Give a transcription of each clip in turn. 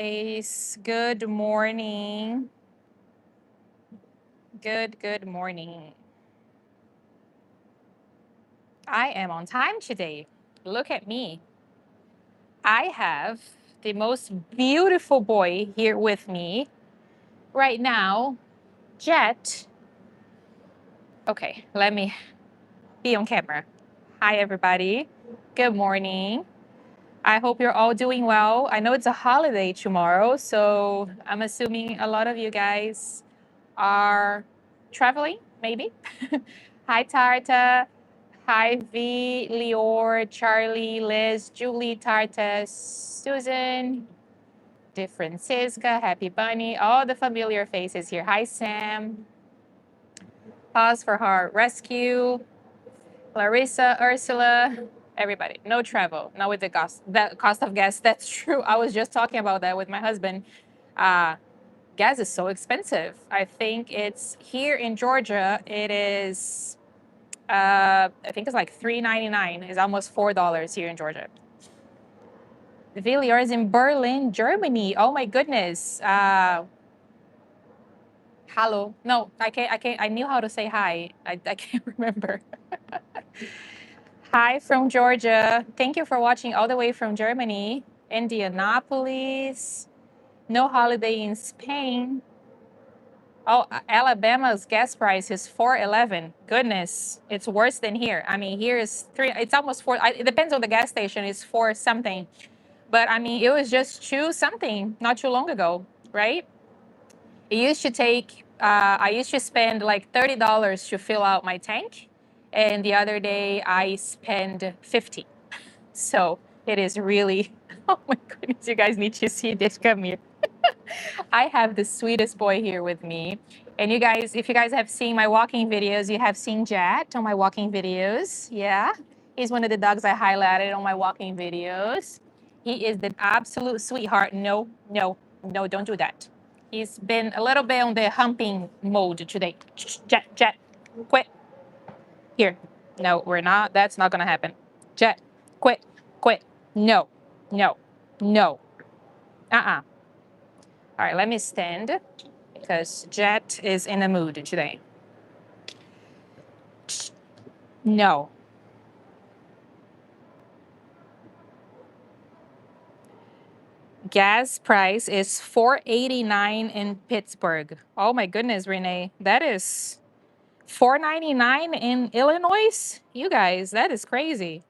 Guys, good morning. Good morning. I am on time today. Look at me. I have the most beautiful boy here with me right now, Jet. Okay, let me be on camera. Hi, everybody. Good morning. I hope you're all doing well. I know it's a holiday tomorrow, so I'm assuming a lot of you guys are traveling, maybe. Hi, Tarta. Hi, V, Leor, Charlie, Liz, Julie, Tarta, Susan, De Francisca, Happy Bunny, all the familiar faces here. Hi, Sam. Pause for Heart Rescue, Larissa, Ursula, everybody. No travel, not with the cost of gas. That's true. I was just talking about that with my husband. Uh, Gas is so expensive. I think it's here in Georgia. It is, I think it's like $3.99. It's almost $4 here in Georgia. Villiers is in Berlin, Germany. Oh my goodness. Hello. No, I can't. I can't. I knew how to say hi. I can't remember. Hi from Georgia. Thank you for watching all the way from Germany. Indianapolis. No holiday in Spain. Oh, Alabama's gas price is 4.11. Goodness, it's worse than here. I mean, here is three. It's almost four. It depends on the gas station. It's four something, but I mean, it was just two something not too long ago, right? It used to take. I used to spend like $30 to fill out my tank, and the other day I spent 50. So it is really. Oh my goodness, you guys need to see this. Come here. I have the sweetest boy here with me. And you guys, if you guys have seen my walking videos, you have seen Jet on my walking videos. Yeah. He's one of the dogs I highlighted on my walking videos. He is the absolute sweetheart. No, no, no, don't do that. He's been a little bit on the humping mode today. Jet, Jet, quit. Here. No, we're not. That's not going to happen. Jet, quit, quit. No, no, no. Uh-uh. All right, let me stand because Jet is in a mood today. No. Gas price is 4.89 in Pittsburgh. Oh my goodness, Renee. That is 4.99 in Illinois? You guys, that is crazy.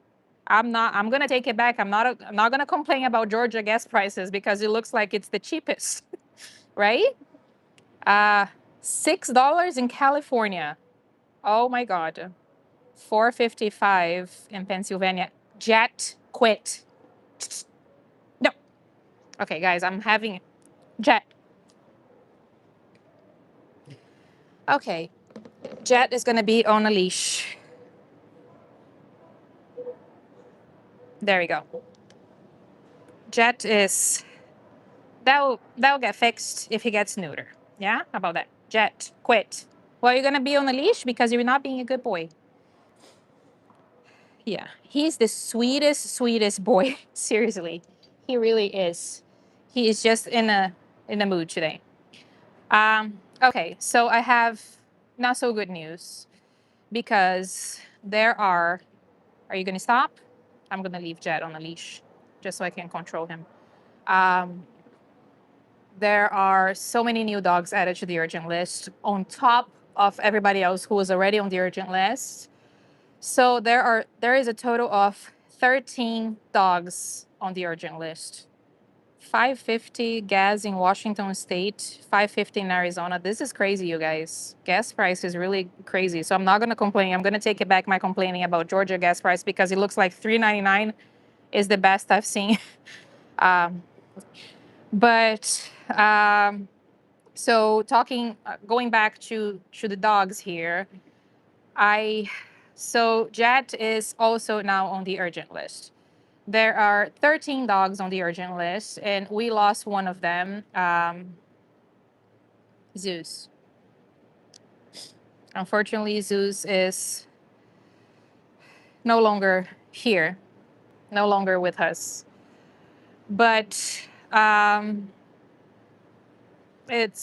I'm gonna take it back. I'm not gonna complain about Georgia gas prices because it looks like it's the cheapest, right? Uh $6 in California. Oh my god. 4.55 in Pennsylvania. Jet quit. No. Okay, guys, I'm having Jet. Okay, Jet is gonna be on a leash. There we go. Jet is that'll get fixed if he gets neuter. Yeah, how about that? Jet quit. Well, you're gonna be on a leash because you're not being a good boy. Yeah, he's the sweetest boy. Seriously, he really is. He is just in a mood today. Okay, so I have not so good news because there are you going to stop? I'm going to leave Jet on a leash just so I can control him. Um, there are so many new dogs added to the urgent list on top of everybody else who was already on the urgent list. So there is a total of 13 dogs on the urgent list. 550 gas in Washington State, 550 in Arizona. This is crazy, you guys. Gas price is really crazy. So I'm not gonna complain. I'm gonna take it back my complaining about Georgia gas price because it looks like 3.99 is the best I've seen. um, but so talking, going back to the dogs here, I so Jet is also now on the urgent list. There are 13 dogs on the urgent list, and we lost one of them, Zeus. Unfortunately, Zeus is no longer here, no longer with us. But It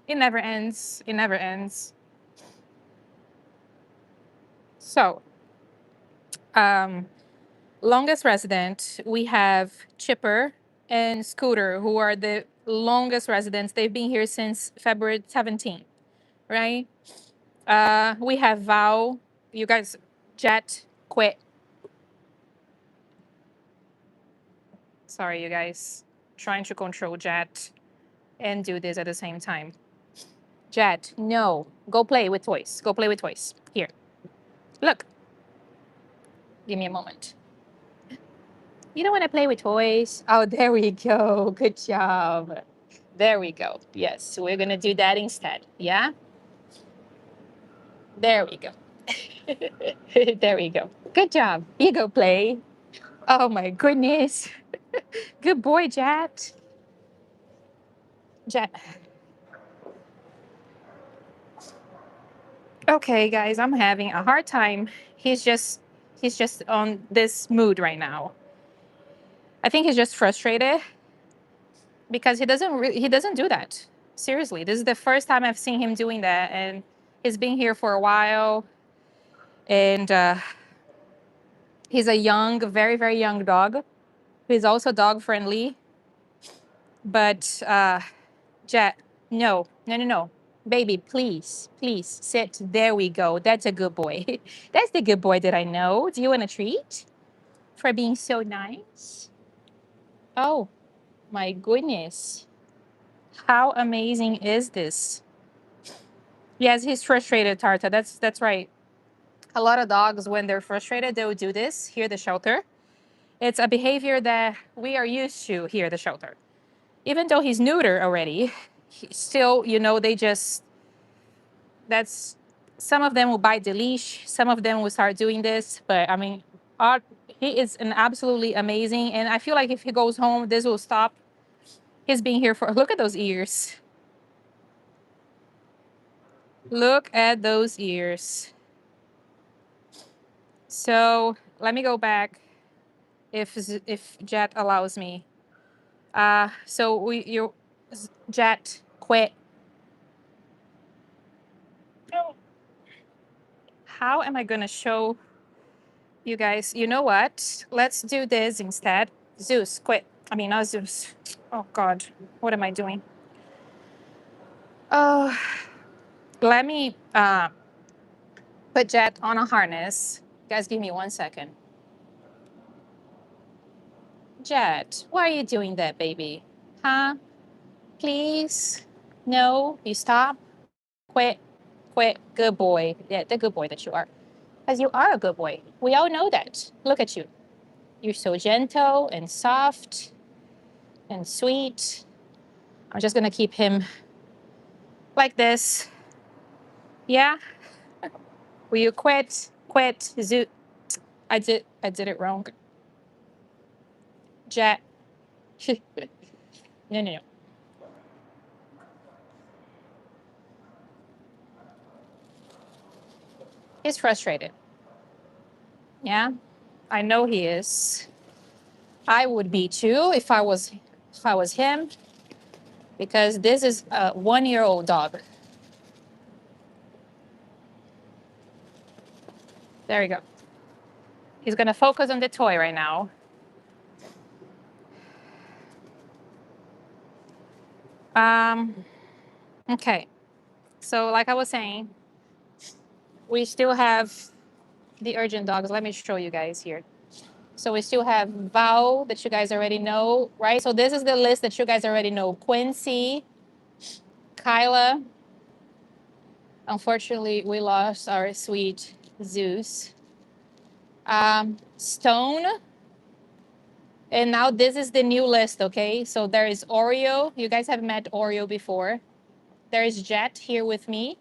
never ends. It never ends. So, um, longest resident, we have Chipper and Scooter, who are the longest residents. They've been here since February 17th, right? We have Val. You guys, Jet quit. Sorry, you guys. Trying to control Jet and do this at the same time. Jet, no. Go play with toys. Go play with toys. Here. Look. Give me a moment. You don't want to play with toys? Oh, there we go. Good job. There we go. Yes, we're going to do that instead. Yeah? There we go. There we go. Good job. You go play. Oh my goodness. Good boy, Jet. Jet. Okay, guys, I'm having a hard time. He's just on this mood right now. I think he's just frustrated because he doesn't do that. Seriously, this is the first time I've seen him doing that, and he's been here for a while, and he's a young, very very young dog. He's also dog friendly, but Jet, no, no, no, no, baby, please, please sit. There we go. That's a good boy. That's the good boy that I know. Do you want a treat for being so nice? Oh my goodness, how amazing is this? Yes, he's frustrated, Tarta. That's right. A lot of dogs, when they're frustrated, they will do this here at the shelter. It's a behavior that we are used to here at the shelter. Even though he's neuter already, still, they just, that's, some of them will bite the leash. Some of them will start doing this. But I mean, he is an absolutely amazing. And I feel like if he goes home, this will stop. He's been here for, look at those ears. Look at those ears. So let me go back if Jet allows me. So you Jet quit. How am I gonna show you guys? You know what? Let's do this instead. Zeus quit. I mean, not Zeus. Oh God, what am I doing? Oh, let me put Jet on a harness. Guys, give me 1 second. Jet, why are you doing that, baby? Huh? Please? No, you stop. Quit. Quit. Good boy. Yeah, the good boy that you are. Because you are a good boy. We all know that. Look at you. You're so gentle and soft and sweet. I'm just going to keep him like this. Yeah? Will you quit? Quit. I did it wrong. Jet. No, no, no. He's frustrated. Yeah? I know he is. I would be too if I was him, because this is a 1-year-old dog. There we go. He's gonna focus on the toy right now. Okay. So like I was saying, we still have the urgent dogs. Let me show you guys here. So we still have Val that you guys already know, right? So this is the list that you guys already know. Quincy, Kyla. Unfortunately, we lost our sweet Zeus. Stone. And now this is the new list, okay? So there is Oreo. You guys have met Oreo before. There is Jet here with me.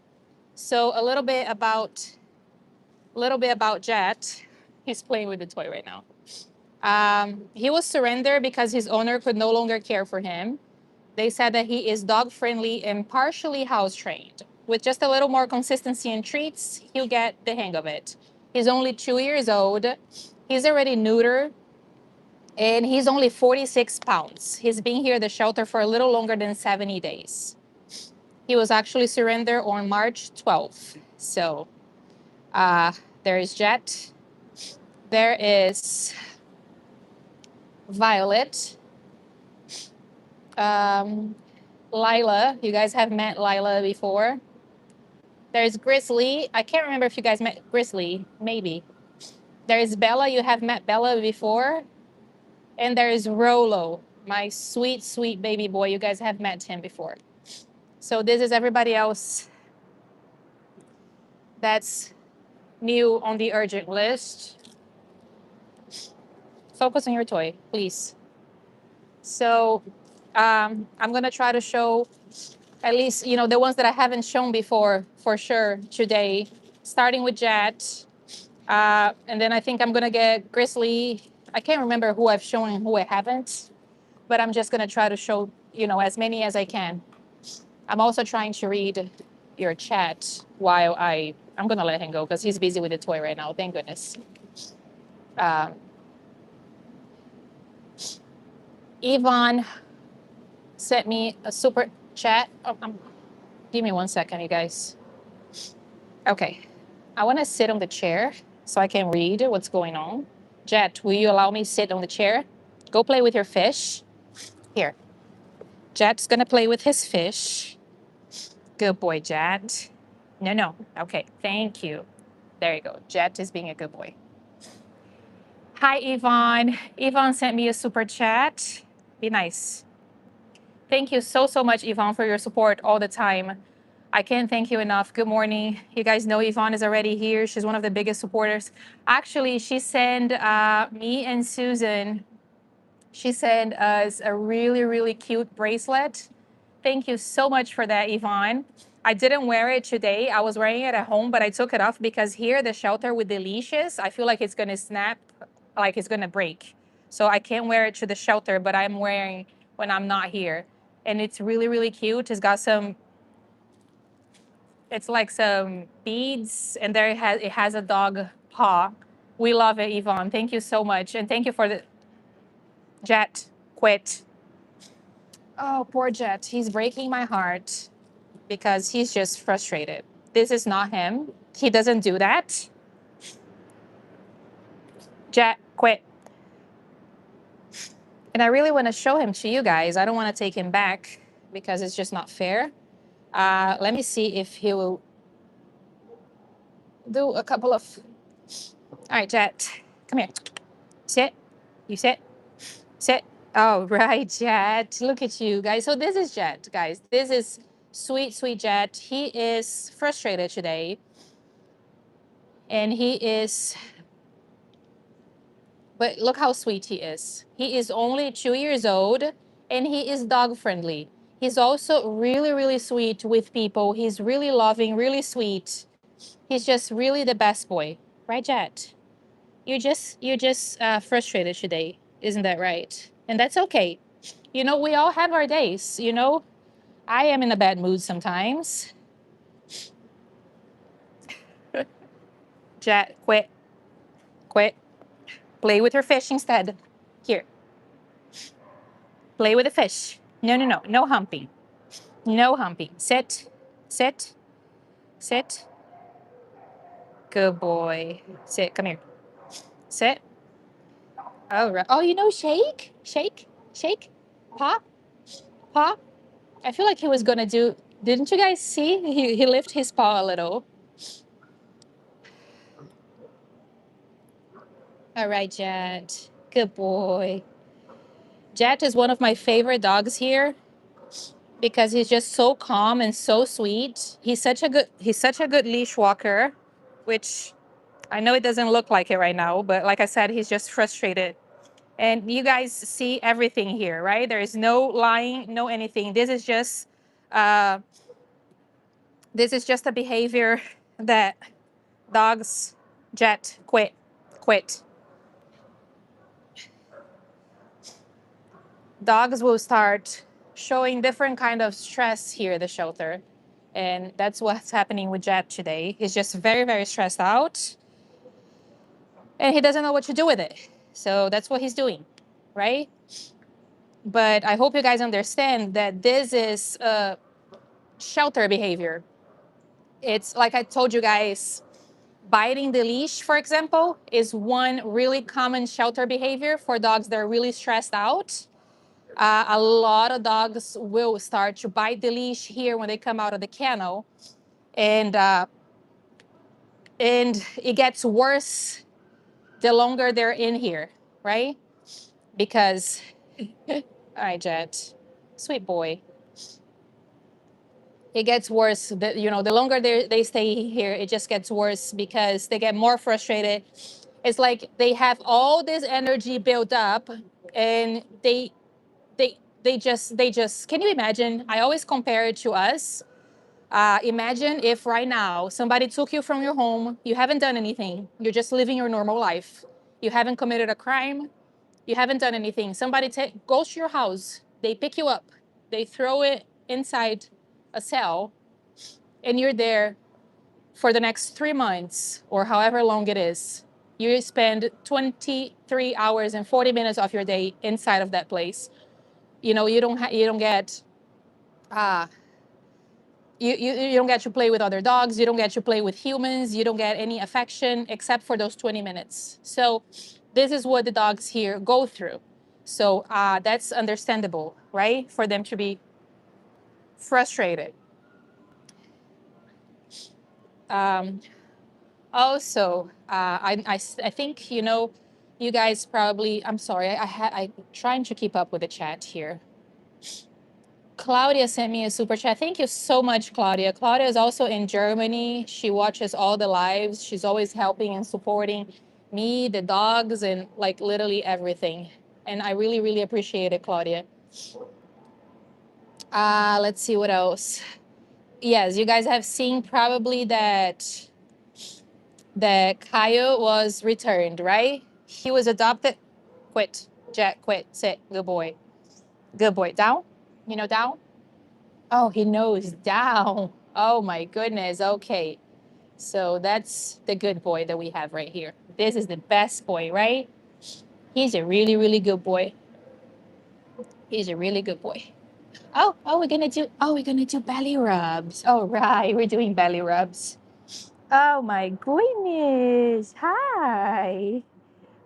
So a little bit about Jet. He's playing with the toy right now. He was surrendered because his owner could no longer care for him. They said that he is dog friendly and partially house trained. With just a little more consistency and treats, he'll get the hang of it. He's only 2 years old. He's already neuter. And he's only 46 pounds. He's been here at the shelter for a little longer than 70 days. He was actually surrendered on March 12th. So there is Jet. There is Violet. Lila. You guys have met Lila before. There's Grizzly. I can't remember if you guys met Grizzly. Maybe. There's Bella. You have met Bella before. And there's Rolo, my sweet, sweet baby boy. You guys have met him before. So this is everybody else that's new on the urgent list. Focus on your toy, please. So I'm going to try to show at least, the ones that I haven't shown before for sure today, starting with Jet. And then I think I'm going to get Grizzly. I can't remember who I've shown and who I haven't, but I'm just going to try to show, as many as I can. I'm also trying to read your chat while I'm going to let him go because he's busy with the toy right now. Thank goodness. Yvonne sent me a super chat. Give me 1 second, you guys. Okay. I want to sit on the chair so I can read what's going on. Jet, will you allow me to sit on the chair? Go play with your fish. Here. Jet's going to play with his fish. Good boy, Jet. No. Okay, thank you. There you go. Jet is being a good boy. Hi, Yvonne. Yvonne sent me a super chat. Be nice. Thank you so much, Yvonne, for your support all the time. I can't thank you enough. Good morning. You guys know Yvonne is already here. She's one of the biggest supporters. Actually, she sent me and Susan, she sent us a really, really cute bracelet. Thank you so much for that, Yvonne. I didn't wear it today. I was wearing it at home, but I took it off because here at the shelter with the leashes, I feel like it's going to snap, like it's going to break. So I can't wear it to the shelter, but I'm wearing when I'm not here. And it's really, really cute. It's got it's like some beads, and there it has a dog paw. We love it, Yvonne. Thank you so much. And thank you for the Jet. Quit. Oh, poor Jet. He's breaking my heart because he's just frustrated. This is not him. He doesn't do that. Jet, quit. And I really want to show him to you guys. I don't want to take him back because it's just not fair. Let me see if he will do a couple of... All right, Jet, come here. Sit. You sit. Sit. Oh, right, Jet. Look at you guys. So this is Jet, guys. This is sweet, sweet Jet. He is frustrated today. And he is... But look how sweet he is. He is only 2 years old, and he is dog friendly. He's also really, really sweet with people. He's really loving, really sweet. He's just really the best boy. Right, Jet? You're just frustrated today. Isn't that right? And that's okay. We all have our days, I am in a bad mood sometimes. Jet, quit. Quit. Play with your fish instead. Here. Play with the fish. No. No humping. No humping. Sit. Sit. Sit. Good boy. Sit. Come here. Sit. All right. Oh, shake. Shake. Shake. Paw. Paw. I feel like he was going to do... Didn't you guys see? He lifted his paw a little. All right, Jet. Good boy. Jet is one of my favorite dogs here because he's just so calm and so sweet. He's such a good leash walker, which I know it doesn't look like it right now, but like I said, he's just frustrated. And you guys see everything here, right? There is no lying, no anything. This is just a behavior that dogs... Jet, quit. Dogs will start showing different kind of stress here at the shelter. And that's what's happening with Jet today. He's just very, very stressed out. And he doesn't know what to do with it. So that's what he's doing, right? But I hope you guys understand that this is shelter behavior. It's like I told you guys, biting the leash, for example, is one really common shelter behavior for dogs that are really stressed out. A lot of dogs will start to bite the leash here when they come out of the kennel, and it gets worse the longer they're in here, right? Because, all right, Jet, sweet boy. It gets worse. The longer they stay here, it just gets worse because they get more frustrated. It's like they have all this energy built up, and they just. Can you imagine? I always compare it to us. Imagine if right now somebody took you from your home. You haven't done anything. You're just living your normal life. You haven't committed a crime. You haven't done anything. Somebody goes to your house. They pick you up. They throw it inside a cell, and you're there for the next 3 months or however long it is. You spend 23 hours and 40 minutes of your day inside of that place. You don't get uh, you don't get to play with other dogs. You don't get to play with humans. You don't get any affection except for those 20 minutes. So this is what the dogs here go through. So that's understandable, right? For them to be frustrated. Um, Also, I think, you guys probably, I'm sorry, I'm trying to keep up with the chat here. Claudia sent me a super chat. Thank you so much, Claudia. Claudia is also in Germany. She watches all the lives. She's always helping and supporting me, the dogs, and like literally everything. And I really, really appreciate it, Claudia. Let's see what else. Yes, you guys have seen probably that Kyle was returned, right? He was adopted. Quit, Jack, quit, sit, good boy. Good boy. Down? Down? Oh, he knows down. Oh my goodness. Okay. So that's the good boy that we have right here. This is the best boy, right? He's a really, really good boy. He's a really good boy. We're gonna do belly rubs. All right, we're doing belly rubs. Oh my goodness. Hi.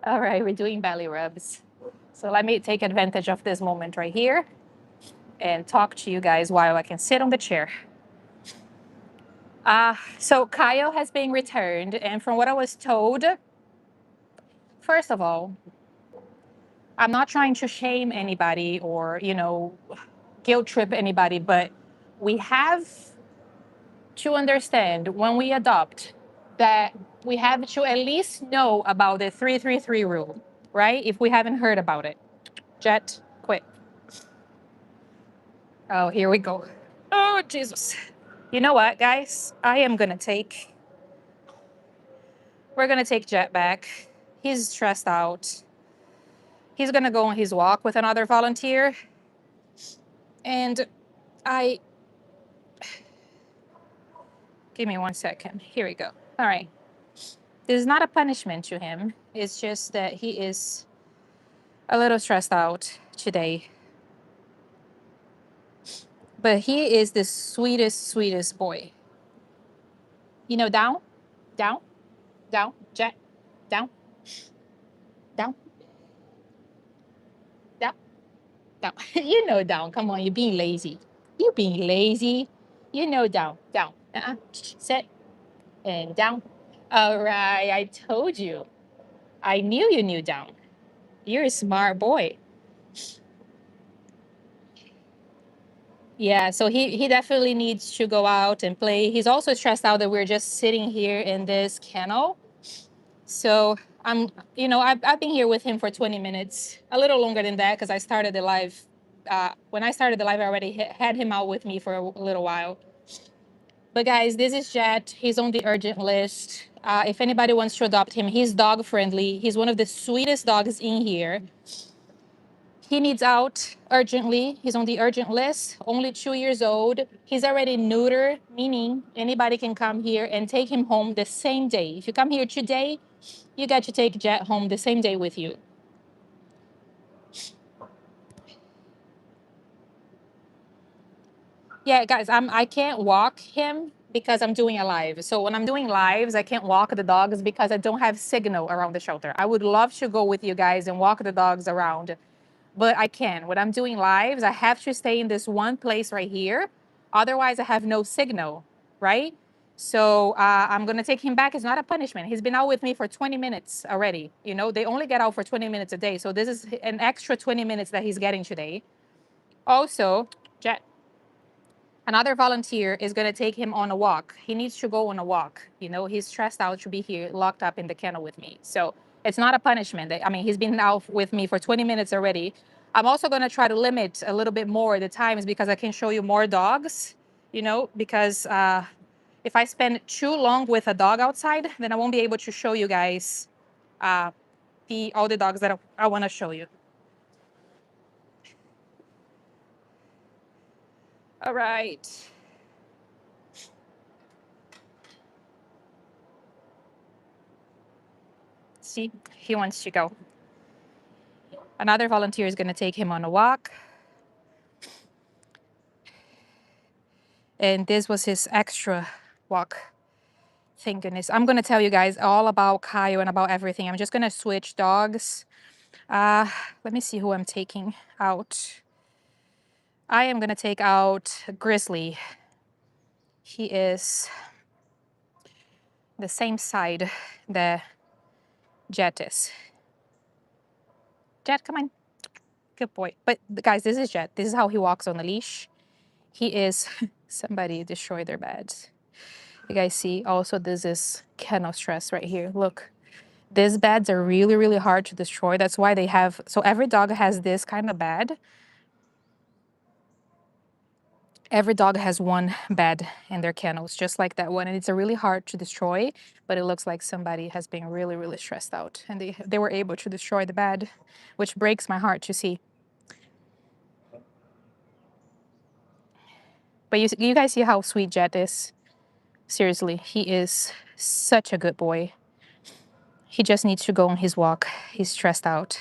All right, we're doing belly rubs. So let me take advantage of this moment right here and talk to you guys while I can sit on the chair. So Kyle has been returned, and from what I was told, first of all, I'm not trying to shame anybody or, guilt trip anybody, but we have to understand when we adopt that we have to at least know about the 333 rule, right? If we haven't heard about it. Jet, quit. Oh, here we go. Oh, Jesus. You know what, guys? We're going to take Jet back. He's stressed out. He's going to go on his walk with another volunteer. And I, give me 1 second. Here we go. All right. This is not a punishment to him. It's just that he is a little stressed out today. But he is the sweetest, sweetest boy. Down, down, down, Jet, down, down, down, down. Down. Come on, you're being lazy. You're being lazy. Down, down. Sit and down. All right, I told you. I knew you knew down. You're a smart boy. Yeah, so he definitely needs to go out and play. He's also stressed out that we're just sitting here in this kennel. So I've been here with him for 20 minutes, a little longer than that because I started the live. When I started the live, I already had him out with me for a little while. But guys, this is Jet. He's on the urgent list. If anybody wants to adopt him, he's dog friendly. He's one of the sweetest dogs in here. He needs out urgently. He's on the urgent list, only 2 years old. He's already neutered, meaning anybody can come here and take him home the same day. If you come here today, you get to take Jet home the same day with you. Yeah, guys, I can't walk him because I'm doing a live. So when I'm doing lives, I can't walk the dogs because I don't have signal around the shelter. I would love to go with you guys and walk the dogs around, but I can. When I'm doing lives, I have to stay in this one place right here. Otherwise, I have no signal, right? So I'm gonna take him back. It's not a punishment. He's been out with me for 20 minutes already. You know, they only get out for 20 minutes a day. So this is an extra 20 minutes that he's getting today. Also, Jet, another volunteer is going to take him on a walk. He needs to go on a walk. You know, he's stressed out to be here locked up in the kennel with me. So it's not a punishment. I mean, he's been out with me for 20 minutes already. I'm also going to try to limit a little bit more the times because I can show you more dogs, you know, because if I spend too long with a dog outside, then I won't be able to show you guys uh, all the dogs that I want to show you. All right. See, he wants to go. Another volunteer is going to take him on a walk. And this was his extra walk. Thank goodness. I'm going to tell you guys all about Kaio and about everything. I'm just going to switch dogs. Uh, Let me see who I'm taking out. I am going to take out Grizzly. He is the same side that Jet is. Jet, come on. Good boy. But guys, this is Jet. This is how he walks on the leash. He is... Somebody destroyed their beds. You guys see? Also, this is kennel stress right here. Look. These beds are really, really hard to destroy. That's why they have... So every dog has this kind of bed. Every dog has one bed in their kennels, just like that one. And it's a really hard to destroy, but it looks like somebody has been really, really stressed out. And they were able to destroy the bed, which breaks my heart to see. But you guys see how sweet Jet is? Seriously, he is such a good boy. He just needs to go on his walk. He's stressed out.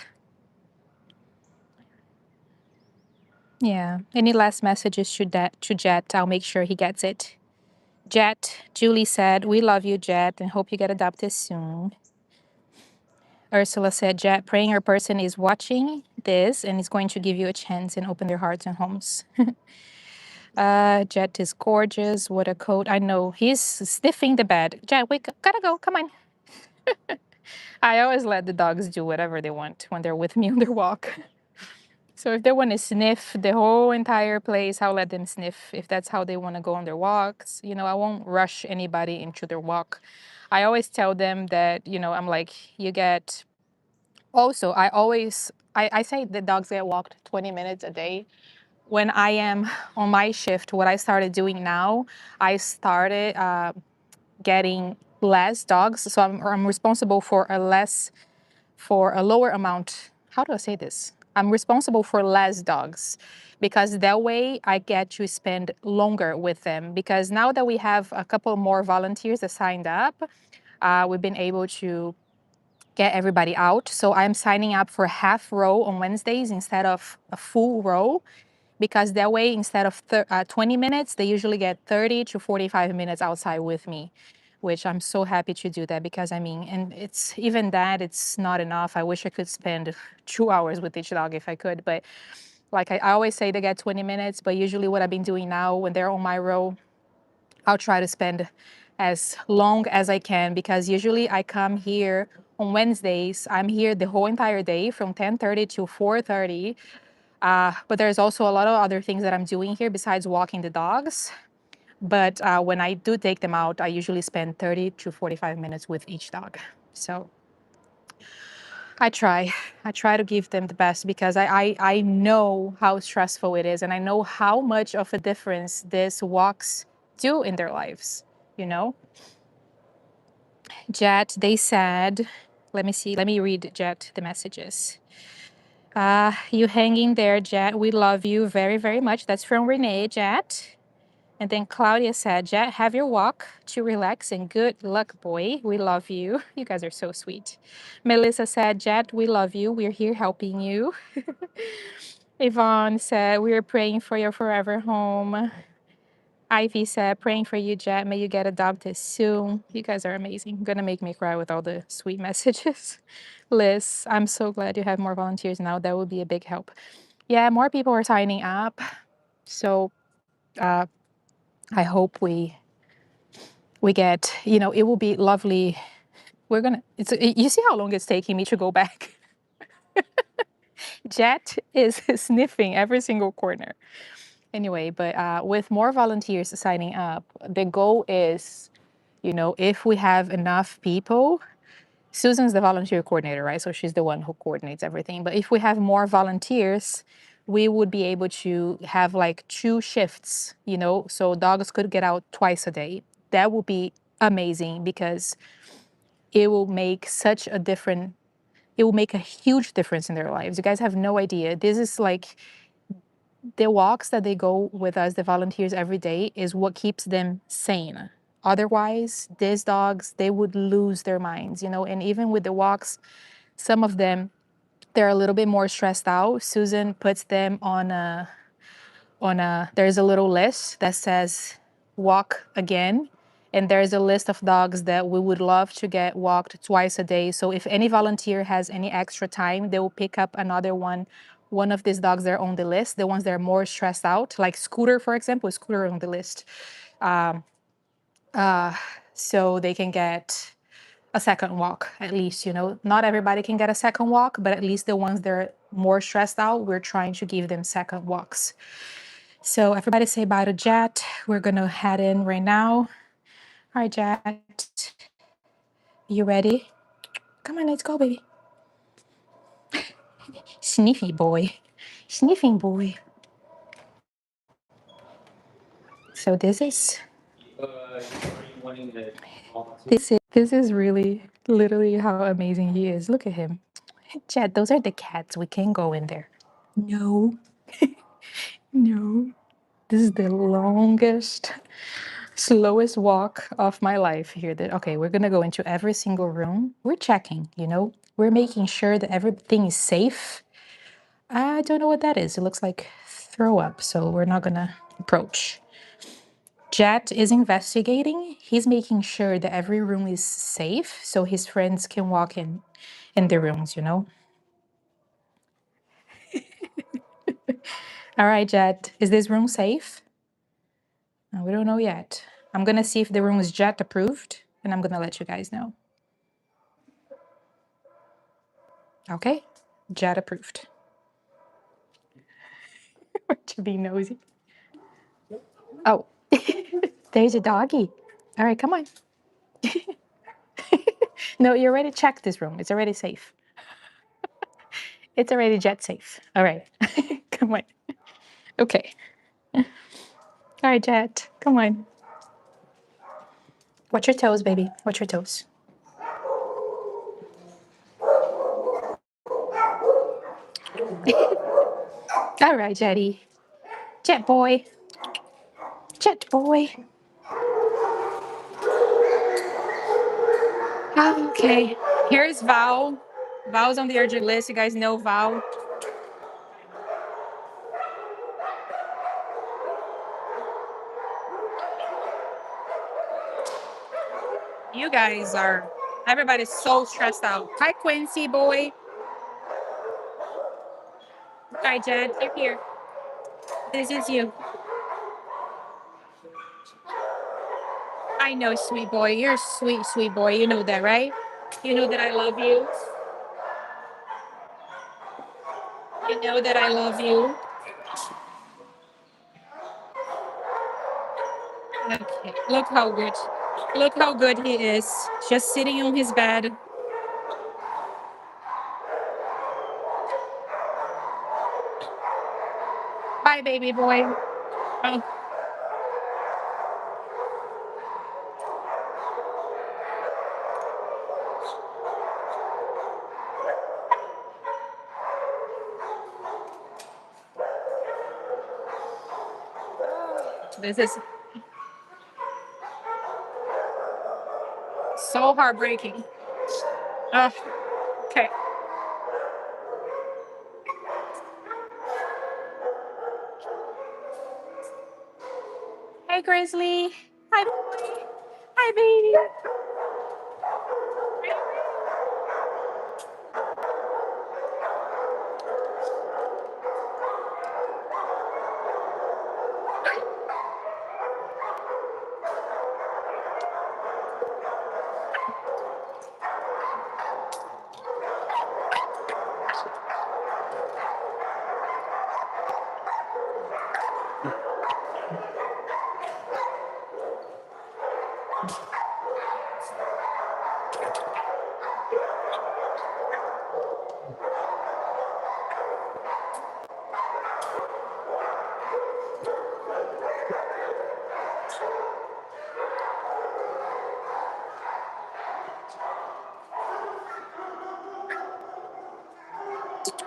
Yeah. Any last messages to Jet? I'll make sure he gets it. Jet, Julie said, we love you, Jet, and hope you get adopted soon. Ursula said, Jet, praying your person is watching this and is going to give you a chance and open their hearts and homes. Jet is gorgeous. What a coat. I know. He's sniffing the bed. Jet, wake up. Gotta go. Come on. I always let the dogs do whatever they want when they're with me on their walk. So if they want to sniff the whole entire place, I'll let them sniff if that's how they want to go on their walks. You know, I won't rush anybody into their walk. I always tell them that, you know, I'm like, you get... Also, I say the dogs get walked 20 minutes a day. When I am on my shift, what I started doing now, I started getting less dogs. So I'm responsible for a lower amount. How do I say this? I'm responsible for less dogs because that way I get to spend longer with them. Because now that we have a couple more volunteers that signed up, we've been able to get everybody out. So I'm signing up for half row on Wednesdays instead of a full row, because that way, instead of 20 minutes, they usually get 30 to 45 minutes outside with me, which I'm so happy to do that because I mean, and it's even that, it's not enough. I wish I could spend 2 hours with each dog if I could, but like I always say they get 20 minutes, but usually what I've been doing now when they're on my row, I'll try to spend as long as I can because usually I come here on Wednesdays. I'm here the whole entire day from 10:30 to 4:30. But there's also a lot of other things that I'm doing here besides walking the dogs. But when I do take them out, I usually spend 30 to 45 minutes with each dog. So I try. I try to give them the best because I know how stressful it is and I know how much of a difference these walks do in their lives, you know? Jet, they said, let me see, let me read Jet the messages. You hanging there, Jet. We love you very, very much. That's from Renee, Jet. And then Claudia said, Jet, have your walk to relax and good luck, boy. We love you. You guys are so sweet. Melissa said, Jet, we love you. We're here helping you. Yvonne said, we are praying for your forever home. Ivy said, praying for you, Jet. May you get adopted soon. You guys are amazing. Gonna make me cry with all the sweet messages. Liz, I'm so glad you have more volunteers now. That would be a big help. Yeah, more people are signing up. So I hope we get, it will be lovely. You see how long it's taking me to go back? Jet is sniffing every single corner. Anyway, but with more volunteers signing up, the goal is, if we have enough people, Susan's the volunteer coordinator, right? So she's the one who coordinates everything. But if we have more volunteers, we would be able to have like 2 shifts, so dogs could get out twice a day. That would be amazing because it will make a huge difference in their lives. You guys have no idea. This is like the walks that they go with us, the volunteers every day, is what keeps them sane. Otherwise, these dogs, they would lose their minds, and even with the walks, some of them, they're a little bit more stressed out. Susan puts them there's a little list that says walk again. And there's a list of dogs that we would love to get walked twice a day. So if any volunteer has any extra time, they will pick up another one of these dogs that are on the list, the ones that are more stressed out, like Scooter, for example, Scooter on the list. So they can get a second walk at least, Not everybody can get a second walk, but at least the ones that are more stressed out, we're trying to give them second walks. So everybody say bye to Jet. We're gonna head in right now. All right, Jet. You ready? Come on, let's go, baby. Sniffy boy. Sniffing boy. So this is really literally how amazing he is. Look at him. Jet, those are the cats. We can't go in there. No. No. This is the longest, slowest walk of my life here. Okay, we're gonna go into every single room. We're checking, We're making sure that everything is safe. I don't know what that is. It looks like throw up, so we're not gonna approach. Jet is investigating. He's making sure that every room is safe so his friends can walk in the rooms, All right, Jet, is this room safe? We don't know yet. I'm gonna see if the room is Jet approved, and I'm gonna let you guys know. Okay, Jet approved. To be nosy. Oh, there's a doggy. All right, come on. No, you already checked this room. It's already safe. It's already Jet safe. All right, come on. Okay. All right, Jet, come on. Watch your toes, baby. Watch your toes. All right, Jetty. Jet boy. Jet boy. Okay. Here's Val. Val's on the urgent list. You guys know Val. You guys are, everybody's so stressed out. Hi, Quincy boy. Hi, Jet. You're here. This is you. I know, sweet boy. You're a sweet, sweet boy. You know that, right? You know that I love you. You know that I love you. Okay. Look how good. Look how good he is. Just sitting on his bed. Bye, baby boy. Oh, this is so heartbreaking. Oh, okay. Hey, Grizzly. Hi, boy. Hi, baby.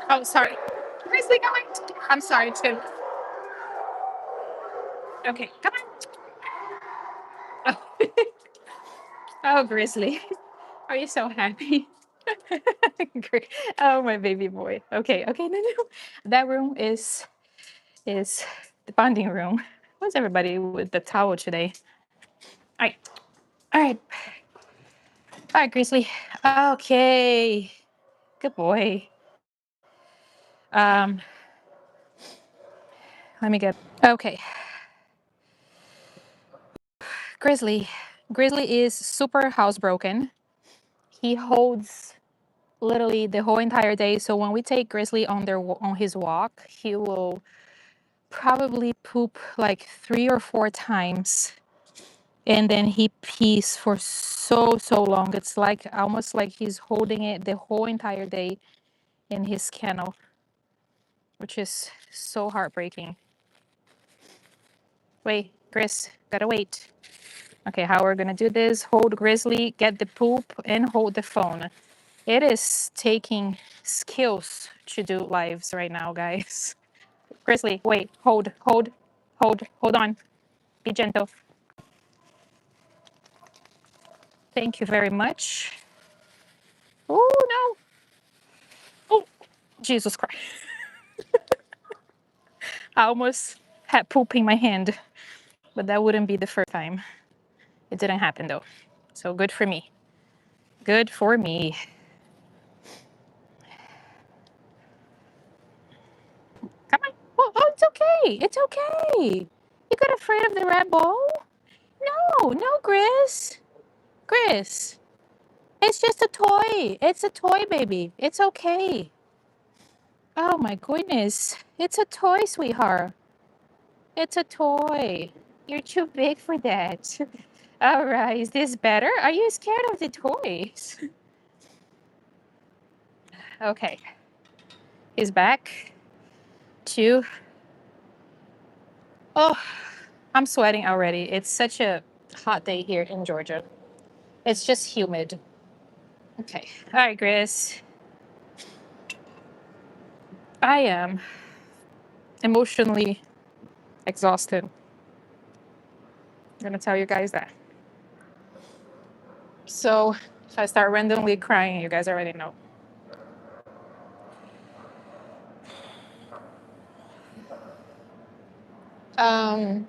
Oh, sorry. Grizzly, come on. I'm sorry, too. Okay, come on. Oh, Grizzly. Are you so happy? Great. Oh, my baby boy. Okay, okay, no, no. That room is the bonding room. What's everybody with the towel today? All right, all right, all right, Grizzly. Okay, good boy. Um, let me get. Okay, Grizzly. Grizzly is super housebroken. He holds literally the whole entire day. So when we take Grizzly on his walk, he will probably poop like 3 or 4 times, and then he pees for so long. It's like almost like he's holding it the whole entire day in his kennel, which is so heartbreaking. Wait, Grizz, gotta wait. Okay, how we're gonna do this: hold Grizzly, get the poop, and hold the phone. It is taking skills to do lives right now, guys. Grizzly, wait, hold on. Be gentle. Thank you very much. Oh, no. Oh, Jesus Christ. I almost had poop in my hand, but that wouldn't be the first time. It didn't happen though. So good for me. Good for me. Come on. Oh, oh, it's okay. It's okay. You got afraid of the red ball? No, no, Grizz. Grizz. It's just a toy. It's a toy, baby. It's okay. Oh my goodness. It's a toy, sweetheart. It's a toy. You're too big for that. All right. Is this better? Are you scared of the toys? Okay. He's back. 2. Oh, I'm sweating already. It's such a hot day here in Georgia. It's just humid. Okay. All right, Grizz. I am emotionally exhausted. I'm gonna tell you guys that. So if I start randomly crying, you guys already know. Um,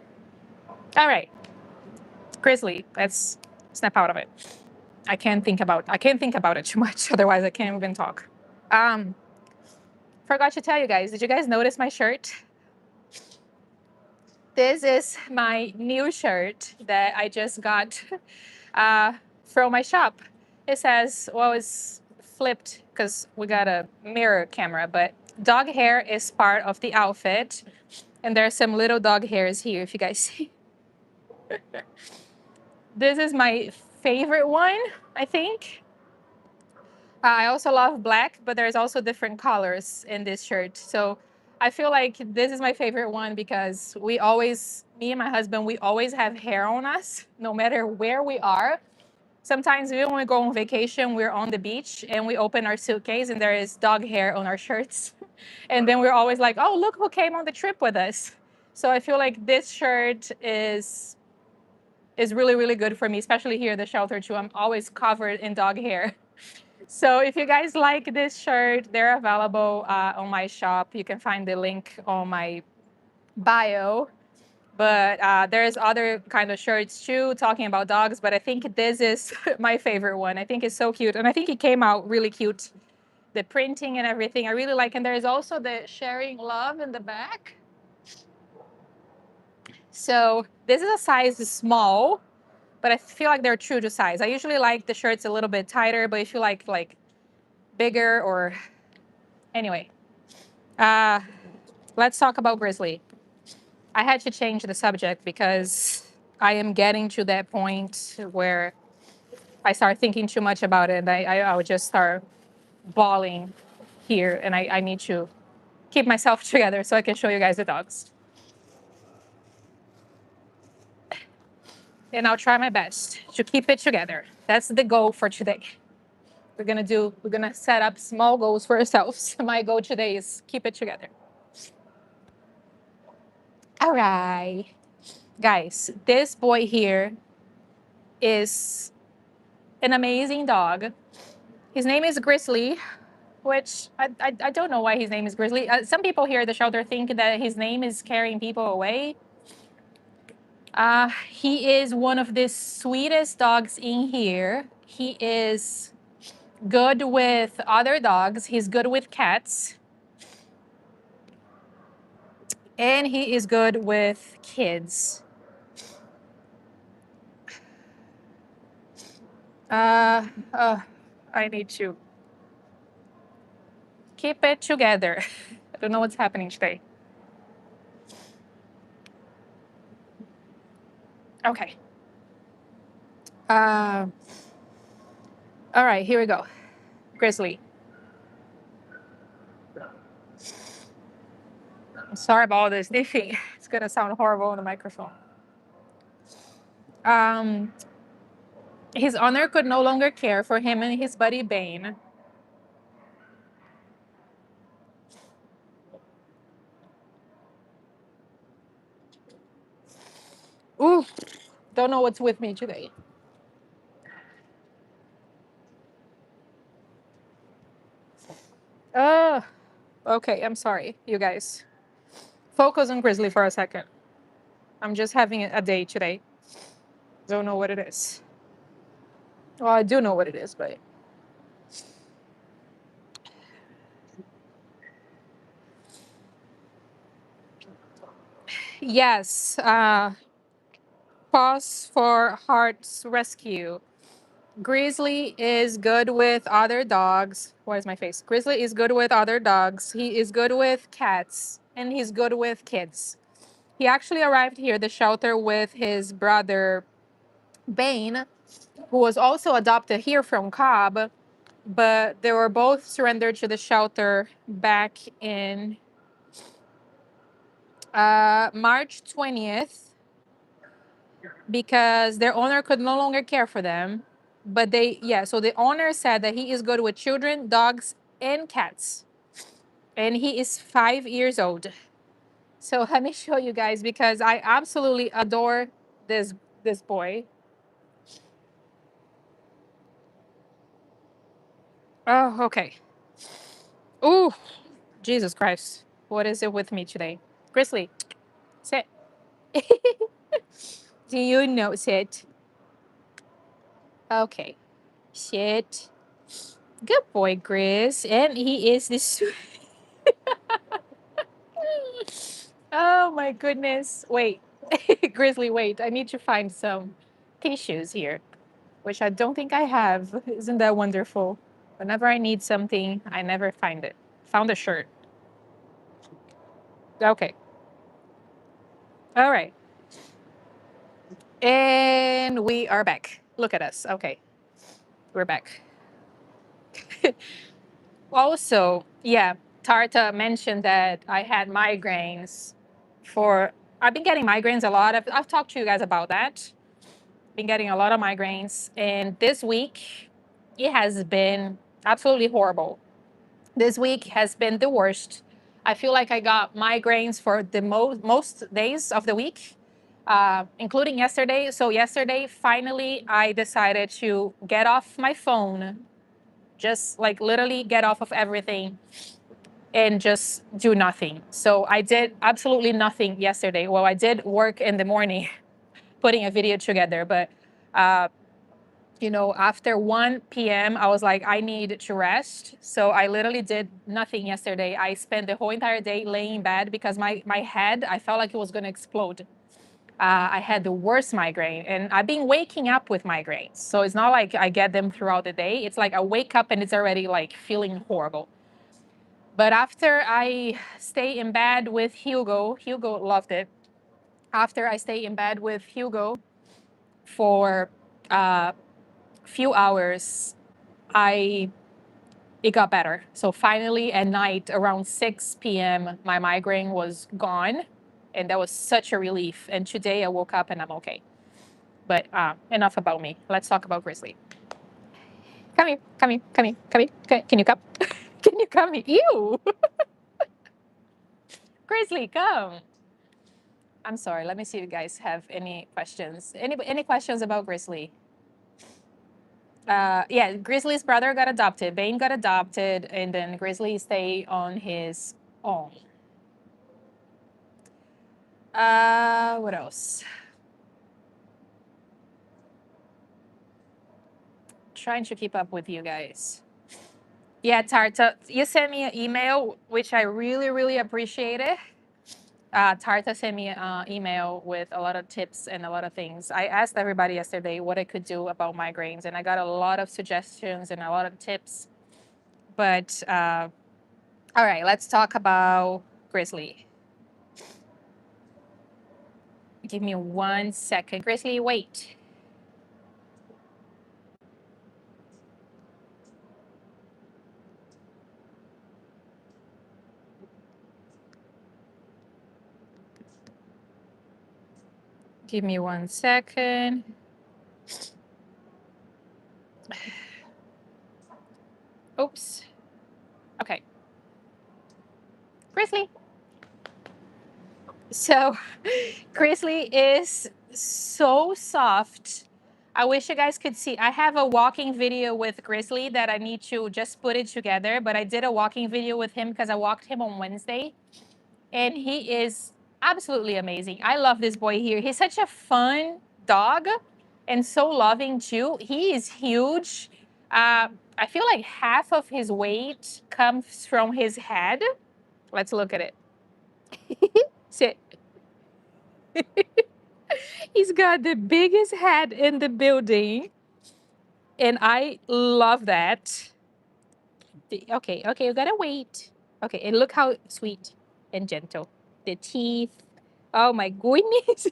all right, Grizzly, let's snap out of it. I can't think about it too much, otherwise I can't even talk. Forgot to tell you guys, did you guys notice my shirt? This is my new shirt that I just got from my shop. It says, well, it's flipped because we got a mirror camera, but dog hair is part of the outfit. And there's some little dog hairs here, if you guys see. This is my favorite one, I think. I also love black, but there's also different colors in this shirt. So I feel like this is my favorite one because me and my husband, we always have hair on us, no matter where we are. Sometimes even when we go on vacation, we're on the beach and we open our suitcase and there is dog hair on our shirts. And then we're always like, oh, look who came on the trip with us. So I feel like this shirt is really, really good for me, especially here at the shelter too. I'm always covered in dog hair. So if you guys like this shirt, they're available on my shop. You can find the link on my bio. But there's other kind of shirts too talking about dogs, but I think this is my favorite one. I think it's so cute, and I think it came out really cute. The printing and everything I really like, and there is also the sharing love in the back. So this is a size small, but I feel like they're true to size. I usually like the shirts a little bit tighter, but if you like bigger or anyway, uh, let's talk about Grizzly. I had to change the subject because I am getting to that point where I start thinking too much about it, and I would just start bawling here, and I need to keep myself together so I can show you guys the dogs. And I'll try my best to keep it together. That's the goal for today. We're gonna set up small goals for ourselves. My goal today is keep it together. All right, guys, this boy here is an amazing dog. His name is Grizzly, which I don't know why his name is Grizzly. Some people here at the shelter think that his name is scaring people away. He is one of the sweetest dogs in here. He is good with other dogs. He's good with cats. And he is good with kids. Uh, uh, I need to keep it together. I don't know what's happening today. Okay. All right, here we go. Grizzly. I'm sorry about all this sniffing. It's gonna sound horrible on the microphone. Um, his owner could no longer care for him and his buddy Bane. Ooh, don't know what's with me today. Okay, I'm sorry, you guys. Focus on Grizzly for a second. I'm just having a day today. Don't know what it is. Well, I do know what it is, but yes. Pause for Heart's Rescue. Grizzly is good with other dogs. Where's my face? Grizzly is good with other dogs. He is good with cats, and he's good with kids. He actually arrived here, the shelter, with his brother Bane, who was also adopted here from Cobb, but they were both surrendered to the shelter back in March 20th because their owner could no longer care for them. But so the owner said that he is good with children, dogs, and cats. And he is 5 years old. So let me show you guys because I absolutely adore this boy. Oh, okay. Ooh, Jesus Christ. What is it with me today? Grizzly, sit. Do you know sit? Okay. Sit. Good boy, Grizz. And he is this. Oh my goodness. Wait. Grizzly, wait. I need to find some tissues here, which I don't think I have. Isn't that wonderful? Whenever I need something, I never find it. Found a shirt. Okay. All right. And we are back. Look at us. Okay. We're back. Also, yeah, Tarta mentioned that I had migraines for, I've been getting migraines a lot. I've talked to you guys about that. Been getting a lot of migraines. And this week, it has been absolutely horrible. This week has been the worst. I feel like I got migraines for the most days of the week, including yesterday. So yesterday, finally, I decided to get off my phone, just like literally get off of everything and just do nothing. So I did absolutely nothing yesterday. Well, I did work in the morning putting a video together, but uh, after 1 p.m., I was like, I need to rest. So I literally did nothing yesterday. I spent the whole entire day laying in bed because my head, I felt like it was going to explode. I had the worst migraine, and I've been waking up with migraines. So it's not like I get them throughout the day. It's like I wake up and it's already like feeling horrible. But after I stay in bed with Hugo loved it. After I stay in bed with Hugo for a few hours, I it got better. So finally at night around 6 p.m., my migraine was gone. And that was such a relief. And today I woke up and I'm okay. But enough about me. Let's talk about Grizzly. Come here, come here, come here, come here. Can you come? Can you come here? Ew. Grizzly, come. I'm sorry. Let me see if you guys have any questions. Any questions about Grizzly? Yeah, Grizzly's brother got adopted. Bane got adopted, and then Grizzly stayed on his own. What else? Trying to keep up with you guys. Yeah, Tarta, you sent me an email, which I really, really appreciated. Tarta sent me an email with a lot of tips and a lot of things. I asked everybody yesterday what I could do about migraines, and I got a lot of suggestions and a lot of tips. But all right, let's talk about Grizzly. Give me 1 second. Grizzly, wait. Give me 1 second. Oops. Okay. Grizzly. So, Grizzly is so soft. I wish you guys could see. I have a walking video with Grizzly that I need to just put it together, but I did a walking video with him because I walked him on Wednesday, and he is absolutely amazing. I love this boy here. He's such a fun dog and so loving too. He is huge. I feel like half of his weight comes from his head. Let's look at it. Sit. He's got the biggest head in the building, and I love that. Okay, okay, you gotta wait. Okay, and look how sweet and gentle. The teeth. Oh my goodness.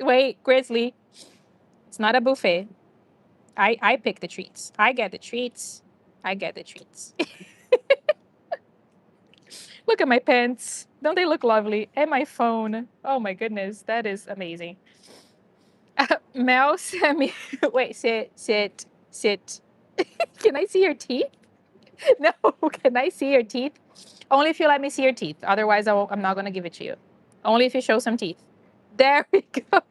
Wait, Grizzly. It's not a buffet. I pick the treats. I get the treats. I get the treats. Look at my pants. Don't they look lovely? And my phone. Oh my goodness, that is amazing. Mel sent me. Wait, sit. Can I see your teeth? No, can I see your teeth? Only if you let me see your teeth. Otherwise, I'm not going to give it to you. Only if you show some teeth. There we go.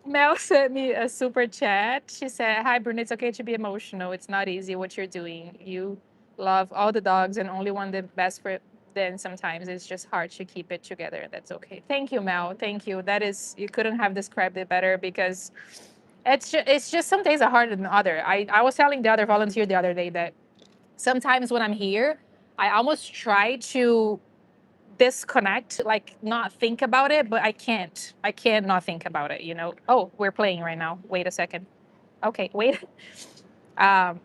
Mel sent me a super chat. She said, "Hi, Bruno. It's okay to be emotional. It's not easy what you're doing. You love all the dogs and only want the best for them. Sometimes it's just hard to keep it together. That's okay." Thank you, Mel. Thank you. That is, you couldn't have described it better because it's just some days are harder than other. I was telling the other volunteer the other day that sometimes when I'm here, I almost try to disconnect, like not think about it, but I can't. I can't not think about it. Oh, we're playing right now. Wait a second. Okay, wait. Um,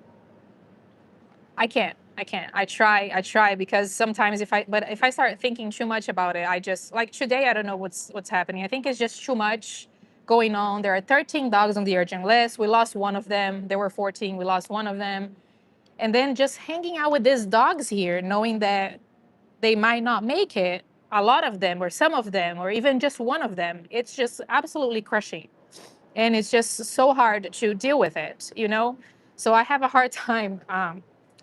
I can't. I can't. I try because sometimes if I start thinking too much about it, I just like today I don't know what's happening. I think it's just too much going on. There are 13 dogs on the urgent list. We lost one of them. There were 14. We lost one of them. And then just hanging out with these dogs here, knowing that they might not make it, a lot of them or some of them or even just one of them, it's just absolutely crushing. And it's just so hard to deal with it. So I have a hard time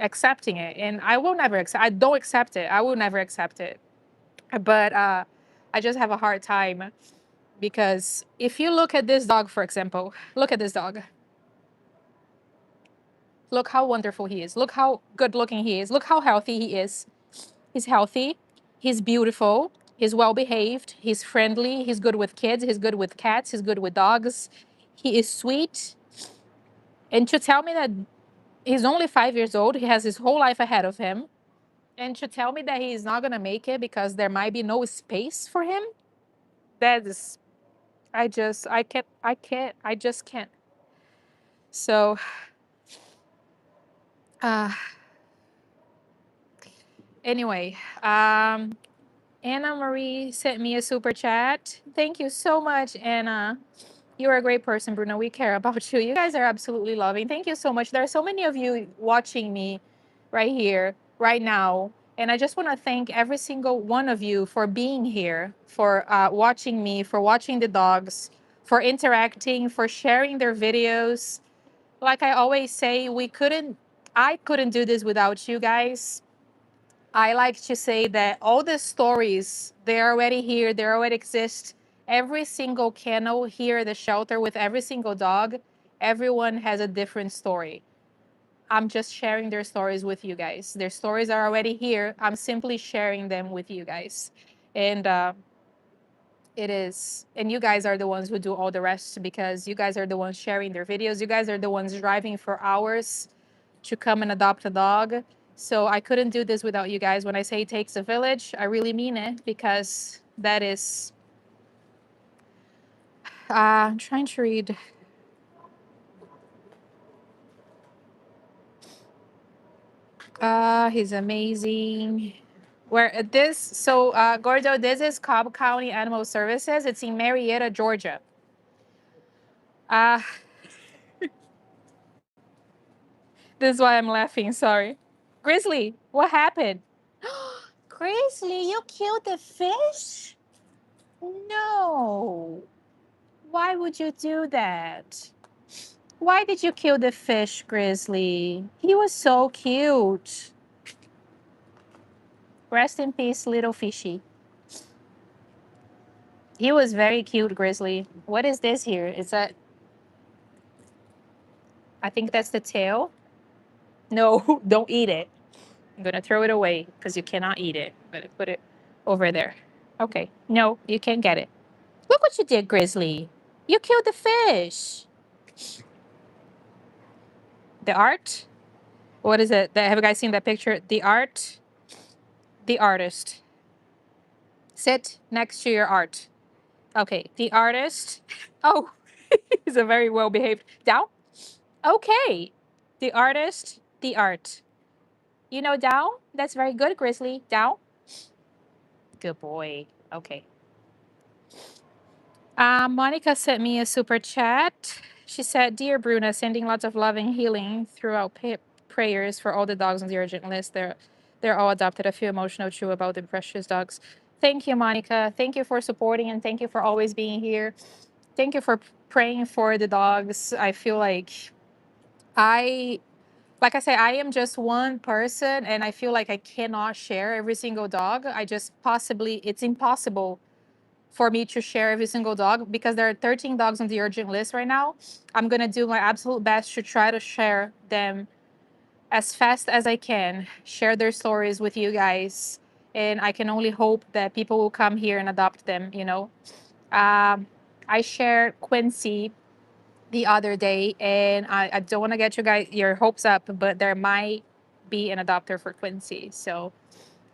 accepting it, and I will never accept. I don't accept it. I will never accept it. But I just have a hard time because if you look at this dog, for example, look at this dog. Look how wonderful he is. Look how good looking he is. Look how healthy he is. He's healthy. He's beautiful. He's well behaved. He's friendly. He's good with kids. He's good with cats. He's good with dogs. He is sweet. And to tell me that he's only 5 years old, he has his whole life ahead of him. And to tell me that he's not going to make it because there might be no space for him, that is, I just can't. So, uh, anyway, Anna Marie sent me a super chat. Thank you so much, Anna. You're a great person, Bruno. We care about you. You guys are absolutely loving. Thank you so much. There are so many of you watching me right here, right now. And I just want to thank every single one of you for being here, for watching me, for watching the dogs, for interacting, for sharing their videos. Like I always say, I couldn't do this without you guys. I like to say that all the stories, they're already here, they already exist. Every single kennel here at the shelter with every single dog, everyone has a different story. I'm just sharing their stories with you guys. Their stories are already here. I'm simply sharing them with you guys. And and you guys are the ones who do all the rest because you guys are the ones sharing their videos. You guys are the ones driving for hours to come and adopt a dog. So I couldn't do this without you guys. When I say it takes a village, I really mean it because that is. I'm trying to read. He's amazing. Where this? So, Gordo, this is Cobb County Animal Services. It's in Marietta, Georgia. Uh, this is why I'm laughing. Sorry. Grizzly, what happened? Grizzly, you killed the fish? No. Why would you do that? Why did you kill the fish, Grizzly? He was so cute. Rest in peace, little fishy. He was very cute, Grizzly. What is this here? Is that? I think that's the tail. No, don't eat it. I'm gonna throw it away because you cannot eat it. I'm gonna put it over there. Okay. No, you can't get it. Look what you did, Grizzly. You killed the fish. The art? What is it? Have you guys seen that picture? The art? The artist. Sit next to your art. Okay, the artist. Oh, he's a very well behaved. Down? Okay. The artist, the art. You know down? That's very good, Grizzly. Down? Good boy. Okay. Monica sent me a super chat. She said, Dear Bruna, sending lots of love and healing throughout prayers for all the dogs on the urgent list. They're all adopted. I feel emotional too about the precious dogs. Thank you, Monica. Thank you for supporting and thank you for always being here. Thank you for praying for the dogs. I feel I, like I say, I am just one person and I feel like I cannot share every single dog. It's impossible for me to share every single dog because there are 13 dogs on the urgent list right now. I'm going to do my absolute best to try to share them as fast as I can, share their stories with you guys. And I can only hope that people will come here and adopt them. I shared Quincy the other day, and I don't want to get your hopes up, but there might be an adopter for Quincy. So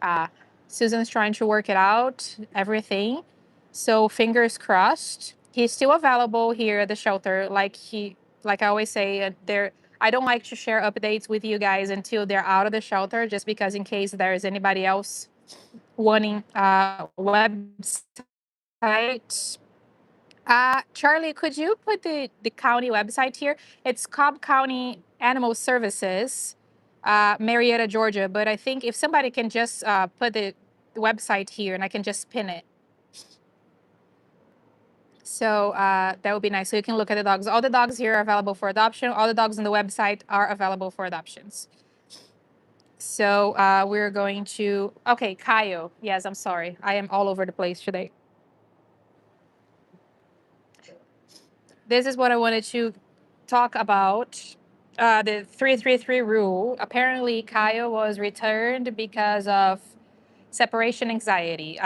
uh, Susan's trying to work it out, everything. So fingers crossed. He's still available here at the shelter. Like I always say, there. I don't like to share updates with you guys until they're out of the shelter, just because in case there is anybody else wanting website. Charlie, could you put the county website here? It's Cobb County Animal Services, Marietta, Georgia. But I think if somebody can just put the website here and I can just pin it. So that would be nice. So you can look at the dogs. All the dogs here are available for adoption. All the dogs on the website are available for adoptions. So we're going to, okay, Kayo. Yes, I'm sorry. I am all over the place today. This is what I wanted to talk about. the 333 rule. Apparently, Kyle was returned because of separation anxiety.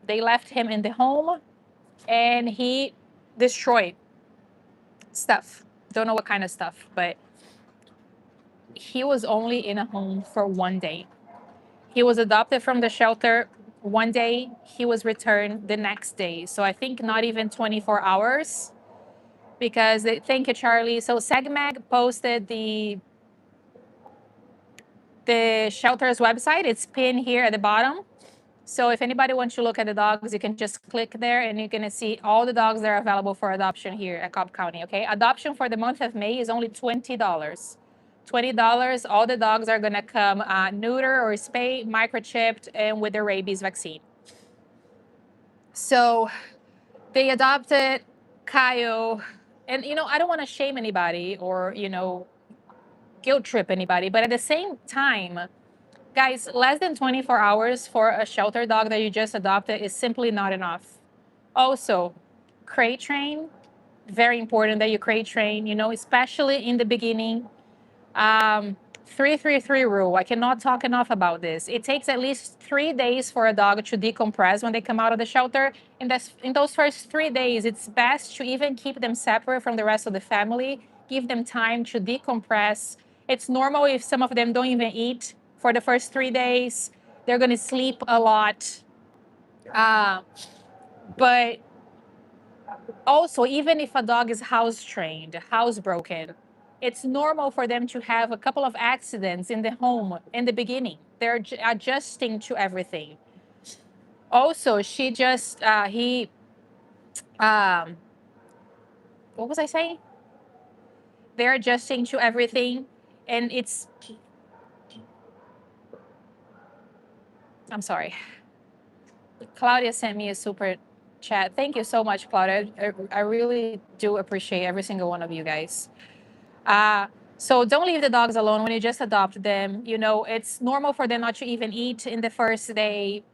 They left him in the home and he destroyed stuff. Don't know what kind of stuff, but he was only in a home for 1 day. He was adopted from the shelter 1 day. He was returned the next day. So I think not even 24 hours because thank you, Charlie. So SegMag posted the shelter's website. It's pinned here at the bottom. So if anybody wants to look at the dogs, you can just click there and you're going to see all the dogs that are available for adoption here at Cobb County. Okay. Adoption for the month of May is only $20. $20. All the dogs are going to come neuter or spay, microchipped, and with the rabies vaccine. So they adopted Kyle. And, I don't want to shame anybody or, guilt trip anybody. But at the same time, guys, less than 24 hours for a shelter dog that you just adopted is simply not enough. Also, crate train, very important that you crate train, especially in the beginning. 333 rule. I cannot talk enough about this. It takes at least 3 days for a dog to decompress when they come out of the shelter. In those first 3 days, it's best to even keep them separate from the rest of the family, give them time to decompress. It's normal if some of them don't even eat for the first 3 days. They're going to sleep a lot. But also, even if a dog is house trained, housebroken, it's normal for them to have a couple of accidents in the home in the beginning. They're adjusting to everything. Also, what was I saying? They're adjusting to everything. And I'm sorry. Claudia sent me a super chat. Thank you so much, Claudia. I really do appreciate every single one of you guys. So don't leave the dogs alone when you just adopt them. It's normal for them not to even eat in the first day.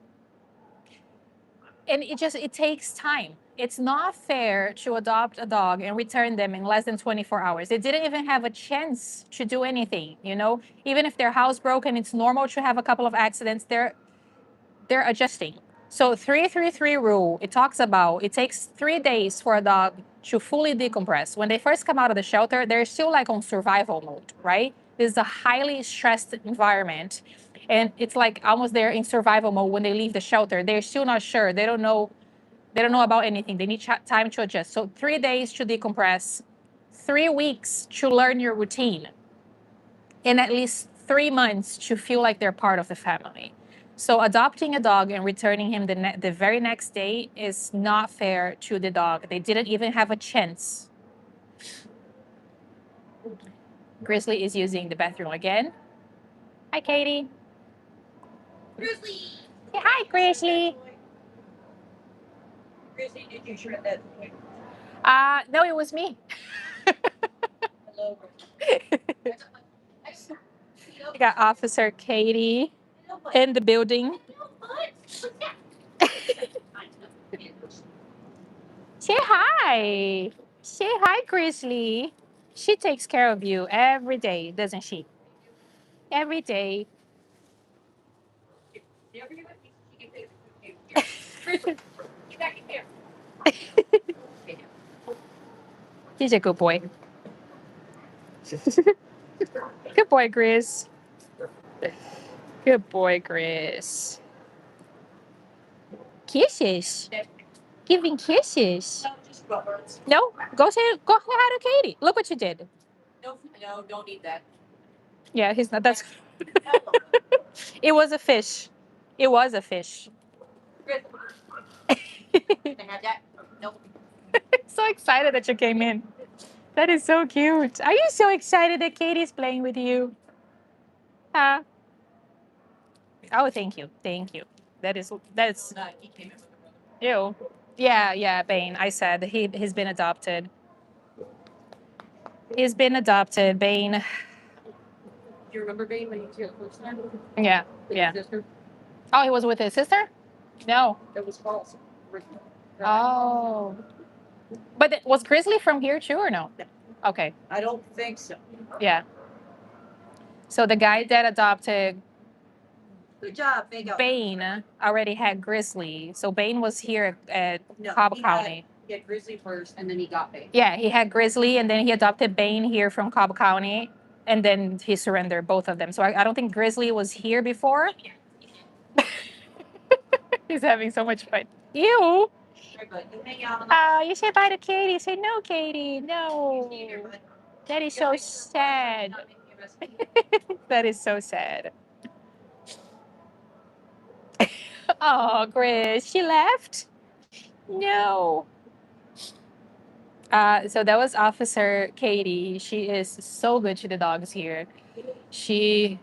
And it takes time. It's not fair to adopt a dog and return them in less than 24 hours. They didn't even have a chance to do anything. Even if they're housebroken, it's normal to have a couple of accidents. They're adjusting. So 333 rule, it talks about it takes 3 days for a dog to fully decompress. When they first come out of the shelter, they're still like on survival mode, right? This is a highly stressed environment. And it's like almost they're in survival mode when they leave the shelter. They're still not sure. They don't know about anything. They need time to adjust. So 3 days to decompress, 3 weeks to learn your routine, and at least 3 months to feel like they're part of the family. So adopting a dog and returning him the very next day is not fair to the dog. They didn't even have a chance. Grizzly is using the bathroom again. Hi, Katie. Grizzly. Say hi, Grizzly. Grizzly, did you shred that? No, it was me. Hello. We got Officer Katie in the building. Say hi. Say hi, Grizzly. She takes care of you every day, doesn't she? Every day. He's a good boy. Good boy, Grizz. Good boy, Grizz. Kisses. Giving kisses. No, go say hi to Katie. Look what you did. No, don't eat that. Yeah, he's not. That's. It was a fish. It was a fish. Can I have that? Nope. So excited that you came in. That is so cute. Are you so excited that Katie's playing with you? Oh, thank you. Thank you. That's He came in with the brother. ew. Yeah, Bane. I said he's been adopted. He's been adopted, Bane. Do you remember Bane when you was here the first time? Yeah. His sister? Oh, he was with his sister? No. That was false. Oh. But was Grizzly from here too or no? Okay. I don't think so. Yeah. So the guy that adopted Good job, big up. Bane already had Grizzly. So Bane was here at No, Cobb he County. He had Grizzly first, and then he got Bane. Yeah, he had Grizzly, and then he adopted Bane here from Cobb County, and then he surrendered both of them. So I don't think Grizzly was here before. He's having so much fun. Ew. Right, but you hang out on Oh, you say bye to Katie. Say no, Katie. No. the bud. That is so sad. Not making a mess. That is so sad. Oh, Grizz, she left? No. So that was Officer Katie. She is so good to the dogs here. She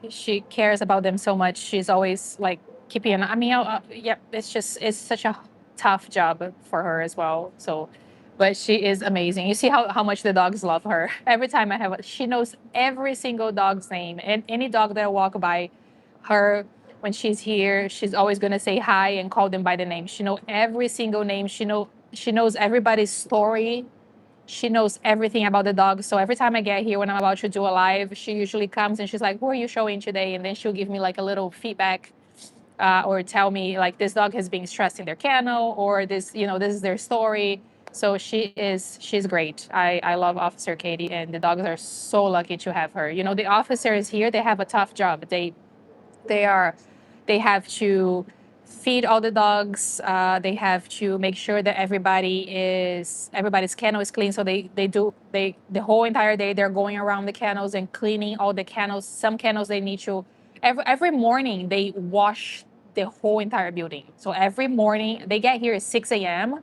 cares about them so much. She's always like keeping an. I mean, yeah, it's such a tough job for her as well. So, but she is amazing. You see how much the dogs love her. Every time I have, she knows every single dog's name, and any dog that I walk by, her when she's here, she's always gonna say hi and call them by the name. She know every single name. She knows everybody's story. She knows everything about the dog. So every time I get here when I'm about to do a live, she usually comes and she's like, "Who are you showing today?" And then she'll give me like a little feedback, or tell me like this dog has been stressed in their kennel, or this is their story. So she's great. I love Officer Katie, and the dogs are so lucky to have her. The officers here, they have a tough job. They are they have to feed all the dogs. They have to make sure that everybody's kennel is clean. So the whole entire day they're going around the kennels and cleaning all the kennels. Some kennels they need to every morning they wash the whole entire building. So every morning they get here at 6 a.m.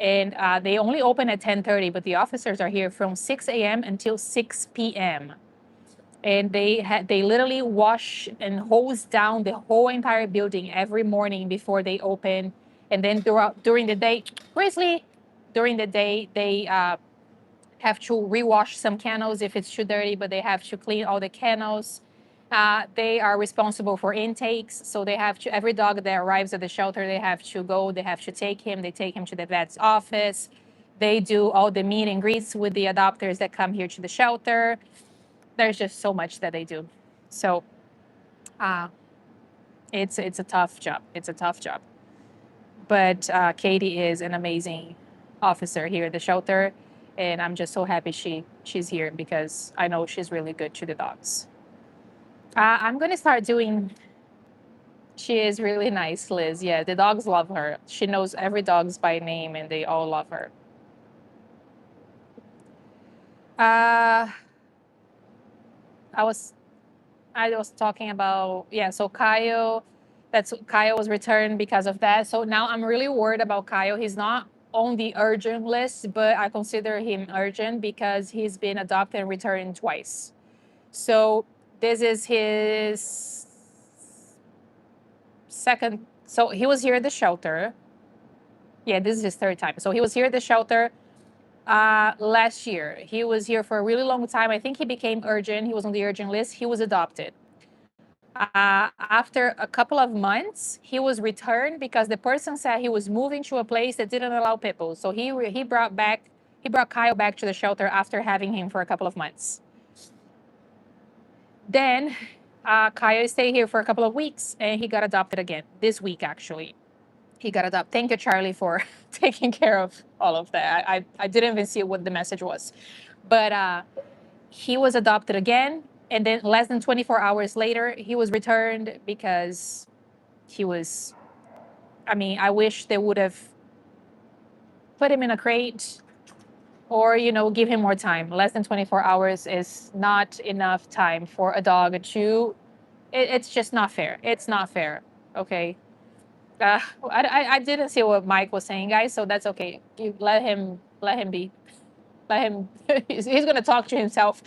and they only open at 10:30, but the officers are here from 6 a.m. until 6 p.m. And they literally wash and hose down the whole entire building every morning before they open. And then during the day, Grizzly, during the day they have to rewash some kennels if it's too dirty, but they have to clean all the kennels. They are responsible for intakes, so they have to every dog that arrives at the shelter they have to go. They have to take him. They take him to the vet's office. They do all the meet and greets with the adopters that come here to the shelter. There's just so much that they do. So uh, it's a tough job. It's a tough job. But Katie is an amazing officer here at the shelter, and I'm just so happy she's here because I know she's really good to the dogs. I'm gonna start doing. She is really nice, Liz. Yeah, the dogs love her. She knows every dog's by name, and they all love her. Uh, I was I was talking about, yeah, so Kyle was returned because of that. So now I'm really worried about Kyle. He's not on the urgent list, but I consider him urgent because he's been adopted and returned twice. So this is his second. So he was here at the shelter. Yeah, this is his third time. So he was here at the shelter last year. He was here for a really long time. I think he became urgent. He was on the urgent list. He was adopted. After a couple of months, he was returned because the person said he was moving to a place that didn't allow pit bulls. So he brought Kyle back to the shelter after having him for a couple of months. Then Kyle stayed here for a couple of weeks and he got adopted again this week. Actually, he got adopted. Thank you, Charlie, for taking care of all of that. I didn't even see what the message was, but he was adopted again. And then less than 24 hours later, he was returned because he was, I mean, I wish they would have put him in a crate or, give him more time. Less than 24 hours is not enough time for a dog to, it's just not fair. It's not fair. Okay. I didn't see what Mike was saying, guys, so that's okay. You let him be. Let him, he's going to talk to himself.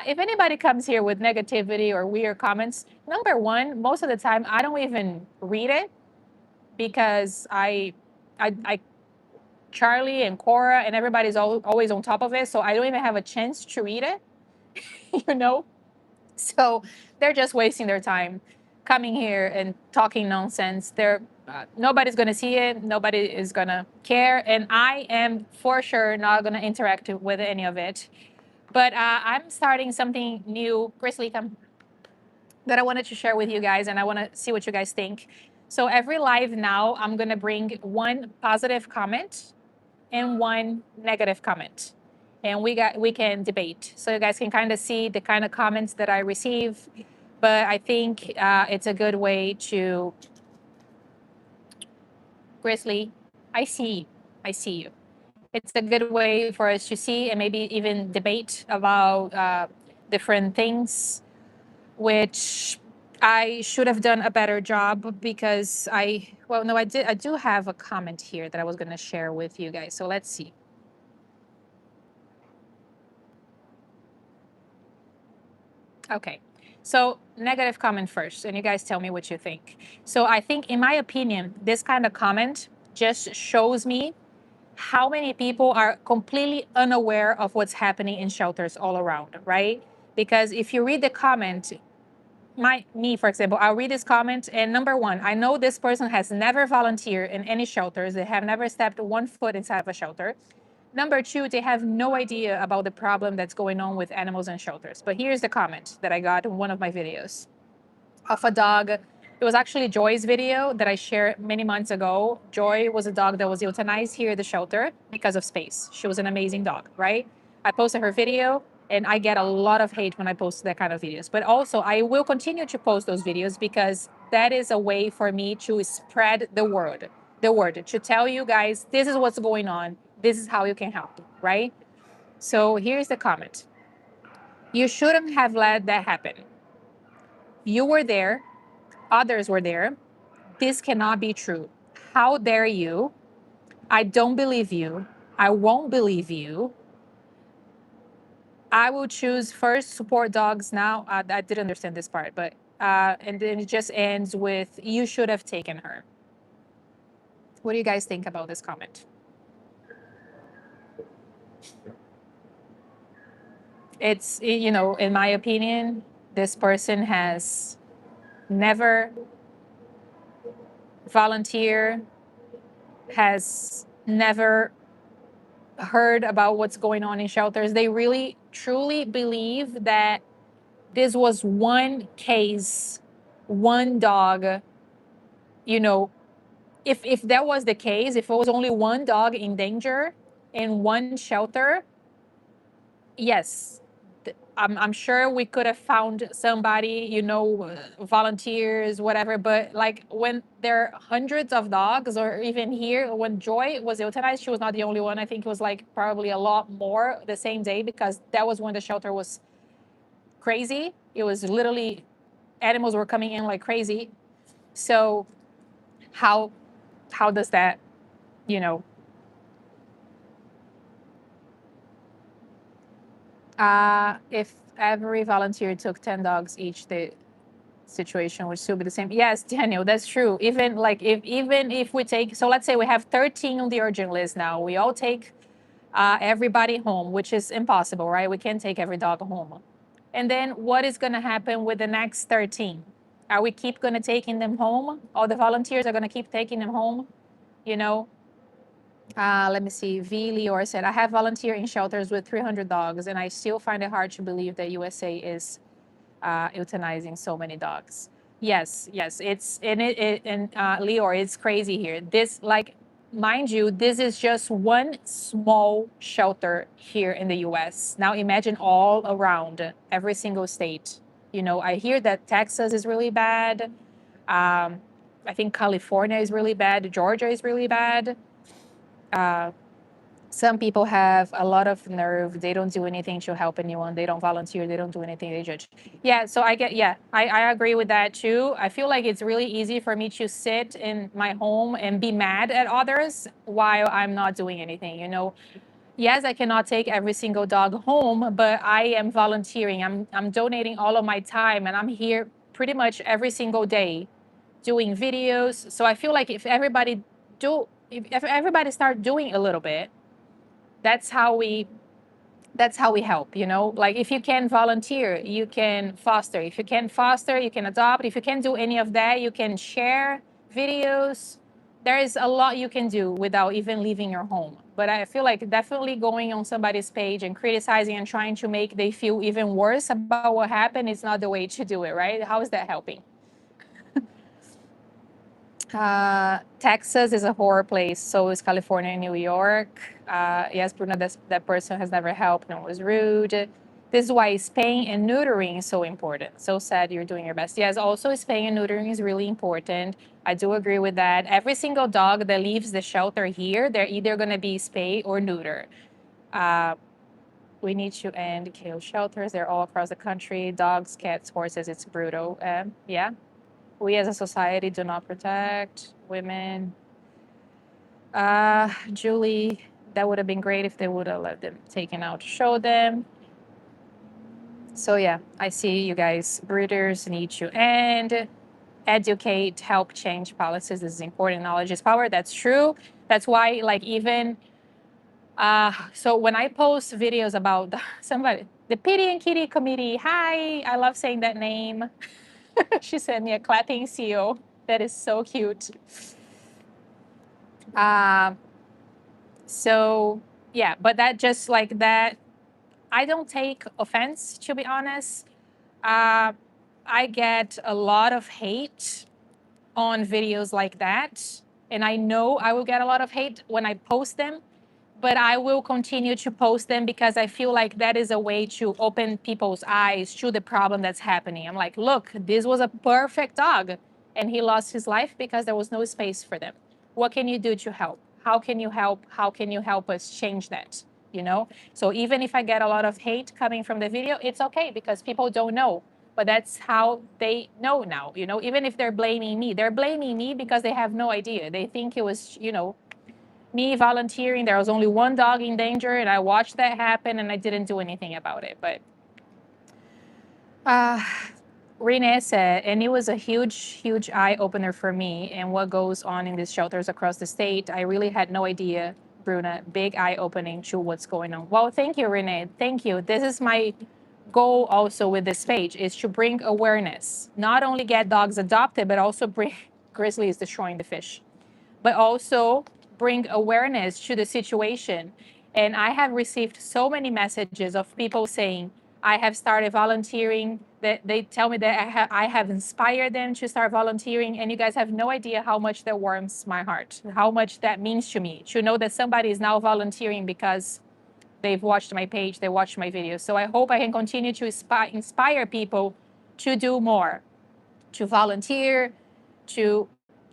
If anybody comes here with negativity or weird comments, number one, most of the time I don't even read it because I Charlie and Cora and everybody's always on top of it, so I don't even have a chance to read it, you know. So they're just wasting their time coming here and talking nonsense. Nobody's gonna see it. Nobody is gonna care, and I am for sure not gonna interact with any of it. But I'm starting something new, Grizzly, come, that I wanted to share with you guys, and I want to see what you guys think. So every live now, I'm gonna bring one positive comment and one negative comment, and we can debate, so you guys can kind of see the kind of comments that I receive. But I think it's a good way to, Grizzly, I see you. I see you. It's a good way for us to see and maybe even debate about different things, which I should have done a better job because well, no, I did. I do have a comment here that I was going to share with you guys. So let's see. Okay. So, negative comment first, and you guys tell me what you think. So, I think, in my opinion, this kind of comment just shows me how many people are completely unaware of what's happening in shelters all around, right? Because if you read the comment, me for example, I'll read this comment, and number one, I know this person has never volunteered in any shelters. They have never stepped one foot inside of a shelter. Number two, they have no idea about the problem that's going on with animals in shelters. But here's the comment that I got in one of my videos of a dog. It was actually Joy's video that I shared many months ago. Joy was a dog that was euthanized here at the shelter because of space. She was an amazing dog, right? I posted her video, and I get a lot of hate when I post that kind of videos. But also, I will continue to post those videos because that is a way for me to spread the word, to tell you guys this is what's going on. This is how you can help, right? So here's the comment. You shouldn't have let that happen. You were there, others were there. This cannot be true. How dare you? I don't believe you. I won't believe you. I will choose first support dogs now. I didn't understand this part, but and then it just ends with you should have taken her. What do you guys think about this comment? It's, in my opinion, this person has never volunteered, has never heard about what's going on in shelters. They really truly believe that this was one case, one dog. You know, if that was the case, if it was only one dog in danger in one shelter, yes, I'm sure we could have found somebody, volunteers, whatever. But like when there are hundreds of dogs, or even here, when Joy was euthanized, she was not the only one. I think it was like probably a lot more the same day, because that was when the shelter was crazy. It was literally, animals were coming in like crazy. So how does that, you know, if every volunteer took 10 dogs each, the situation would still be the same. Yes, Daniel, that's true. Even if we take, so let's say we have 13 on the urgent list now, we all take everybody home, which is impossible, right? We can't take every dog home. And then what is going to happen with the next 13? Are we keep going to taking them home? All the volunteers are going to keep taking them home? You know, let me see. V. Leor said, I have volunteered in shelters with 300 dogs, and I still find it hard to believe that USA is euthanizing so many dogs. Yes, yes, it's and Leor, it's crazy here. This, like, mind you, this is just one small shelter here in the U.S. Now imagine all around every single state. I hear that Texas is really bad. I think California is really bad. Georgia is really bad. Uh, some people have a lot of nerve. They don't do anything to help anyone. They don't volunteer. They don't do anything. They judge. Yeah, so I agree with that too. I feel like it's really easy for me to sit in my home and be mad at others while I'm not doing anything. Yes, I cannot take every single dog home, but I am volunteering. I'm donating all of my time, and I'm here pretty much every single day doing videos. So I feel like if everybody start doing a little bit, that's how we help. Like, if you can volunteer, you can foster. If you can foster, you can adopt. If you can't do any of that, you can share videos, there is a lot you can do without even leaving your home. But I feel like definitely going on somebody's page and criticizing and trying to make they feel even worse about what happened is not the way to do it, right? How is that helping? Texas is a horror place. So is California and New York. Yes, Bruna, that person has never helped and was rude. This is why spaying and neutering is so important. So sad you're doing your best. Yes, also spaying and neutering is really important. I do agree with that. Every single dog that leaves the shelter here, they're either going to be spay or neuter. Uh, we need to end kill shelters. They're all across the country. Dogs, cats, horses. It's brutal. Yeah, we as a society do not protect women. Julie, that would have been great if they would have let them taken out to show them. So yeah, I see you guys. Breeders need to end, educate, help change policies. This is important. Knowledge is power. That's true. That's why, like, even so when I post videos about somebody, the Pity and Kitty Committee. Hi, I love saying that name. She sent me a clapping seal. That is so cute. Uh, so yeah, but that just like that, I don't take offense, to be honest. Uh, I get a lot of hate on videos like that. And I know I will get a lot of hate when I post them, but I will continue to post them because I feel like that is a way to open people's eyes to the problem that's happening. I'm like, look, this was a perfect dog and he lost his life because there was no space for them. What can you do to help? How can you help? How can you help us change that? You know? So even if I get a lot of hate coming from the video, it's okay because people don't know. But that's how they know now, you know, even if they're blaming me, they're blaming me because they have no idea. They think it was, you know, me volunteering. There was only one dog in danger, and I watched that happen, and I didn't do anything about it. But uh, Renee said, and it was a huge, huge eye opener for me and what goes on in these shelters across the state. I really had no idea, Bruna. Big eye opening to what's going on. Well, thank you, Renee. Thank you. This is my goal also with this page is to bring awareness. Not only get dogs adopted, but also bring Grizzly is destroying the fish, but also bring awareness to the situation. And I have received so many messages of people saying, I have started volunteering. That they tell me that I have inspired them to start volunteering. And you guys have no idea how much that warms my heart, how much that means to me to know that somebody is now volunteering because they've watched my page, they watched my videos. So I hope I can continue to inspire people to do more, to volunteer, to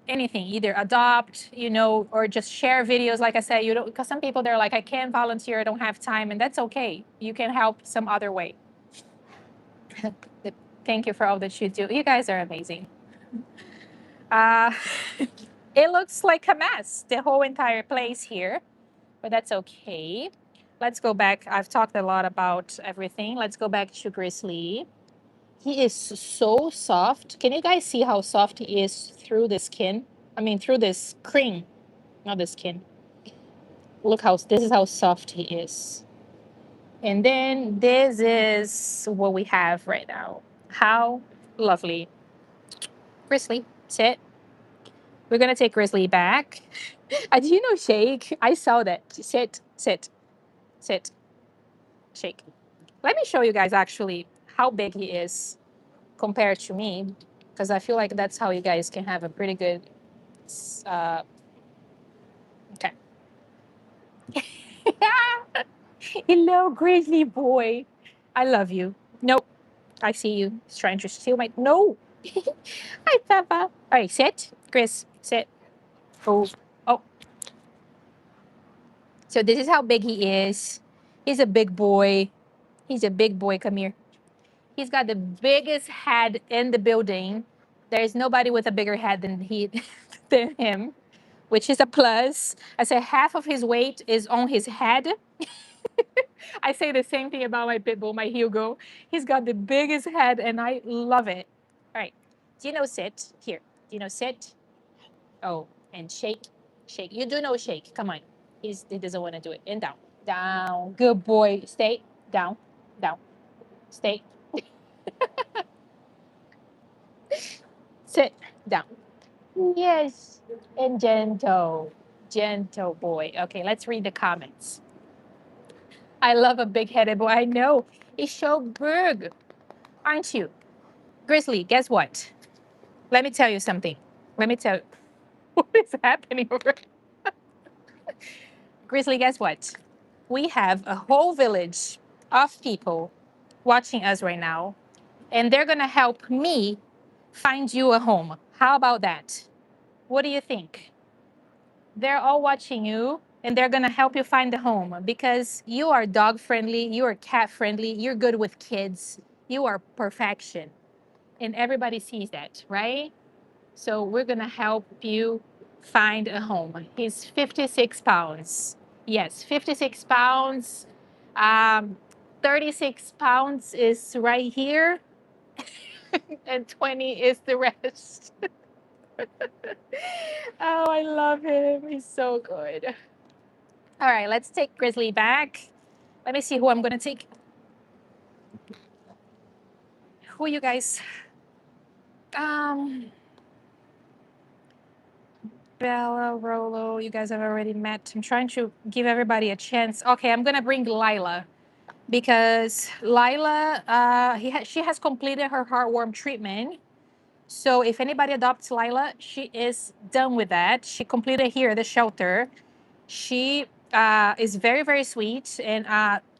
anything, either adopt, you know, or just share videos. Like I said, you don't, because some people they're like, I can't volunteer, I don't have time, and that's okay. You can help some other way. Thank you for all that you do. You guys are amazing. Uh, it looks like a mess, the whole entire place here, but that's okay. Let's go back. I've talked a lot about everything. Let's go back to Grizzly. He is so soft. Can you guys see how soft he is through the skin? I mean, through this cream, not the skin. Look how this is how soft he is. And then this is what we have right now. How lovely. Grizzly, sit. We're gonna take Grizzly back. Do you know shake? I saw that. Sit, sit, sit, shake. Let me show you guys actually how big he is compared to me, because I feel like that's how you guys can have a pretty good. Uh, okay. Hello, Grizzly boy. I love you. Nope. I see you. He's trying to steal my. No. Hi, Papa. All right, sit. Chris, sit. Oh. Oh. So this is how big he is. He's a big boy. He's a big boy. Come here. He's got the biggest head in the building. There's nobody with a bigger head than he than him, which is a plus. I say half of his weight is on his head. I say the same thing about my pit bull, my Hugo. He's got the biggest head, and I love it. All right, Dino, sit here. Dino, sit. Oh, and shake, shake. You do know shake. Come on. He doesn't want to do it. And down, down. Good boy. Stay down, down. Stay. Sit down. Yes. And gentle. Gentle boy. Okay, let's read the comments. I love a big-headed boy. I know. He's so big, aren't you? Grizzly, guess what? Let me tell you something. Let me tell you. What is happening over Grizzly, guess what? We have a whole village of people watching us right now, and they're going to help me find you a home. How about that? What do you think? They're all watching you, and they're going to help you find a home because you are dog friendly, you are cat friendly, you're good with kids, you are perfection. And everybody sees that, right? So we're going to help you find a home. He's 56 pounds. Yes, 56 pounds. Um, 36 pounds is right here, and 20 is the rest. Oh, I love him. He's so good. All right, let's take Grizzly back. Let me see who I'm going to take. Who you guys? Um, Bella, Rolo, you guys have already met. I'm trying to give everybody a chance. Okay, I'm going to bring Lila because Lila, she has completed her heartworm treatment. So if anybody adopts Lila, she is done with that. She completed here at the shelter. She is very, very sweet. And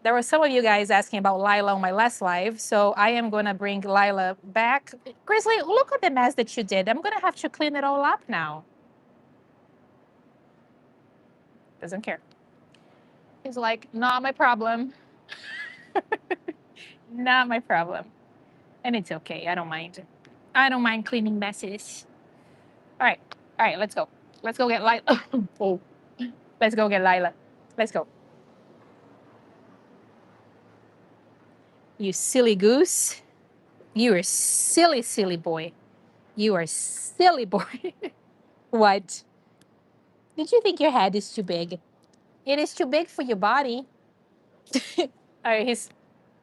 there were some of you guys asking about Lila on my last live. So I am going to bring Lila back. Grizzly, look at the mess that you did. I'm going to have to clean it all up now. Doesn't care. He's like, not my problem. Not my problem. And it's okay. I don't mind. I don't mind cleaning messes. All right. All right. Let's go. Let's go get Lila. Oh, let's go get Lila. Let's go. You silly goose. You are silly, silly boy. You are silly boy. What? Did you think your head is too big? It is too big for your body. All right. He's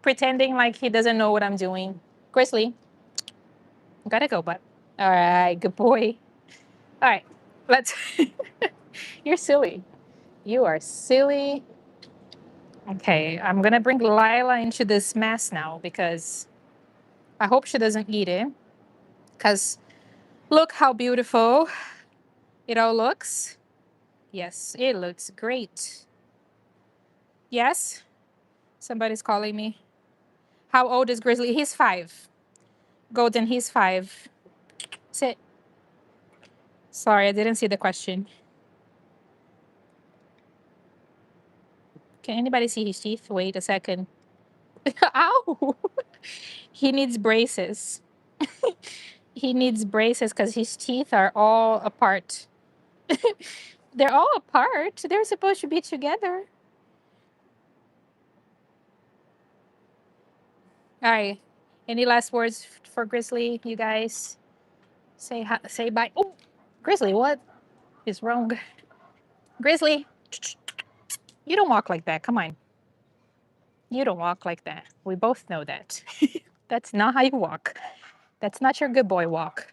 pretending like he doesn't know what I'm doing. Grizzly, gotta go, bud. All right. Good boy. All right. Let's. You're silly. You are silly. Okay, I'm gonna bring Lila into this mess now because I hope she doesn't eat it. Because look how beautiful it all looks. Yes, it looks great. Yes, somebody's calling me. How old is Grizzly? He's 5. Golden, he's 5. Sit. Sorry, I didn't see the question. Can anybody see his teeth? Wait a second. Ow! He needs braces. He needs braces because his teeth are all apart. They're all apart. They're supposed to be together. All right. Any last words for Grizzly, you guys? Say bye. Oh, Grizzly, what is wrong? Grizzly, you don't walk like that. Come on. You don't walk like that. We both know that. That's not how you walk. That's not your good boy walk.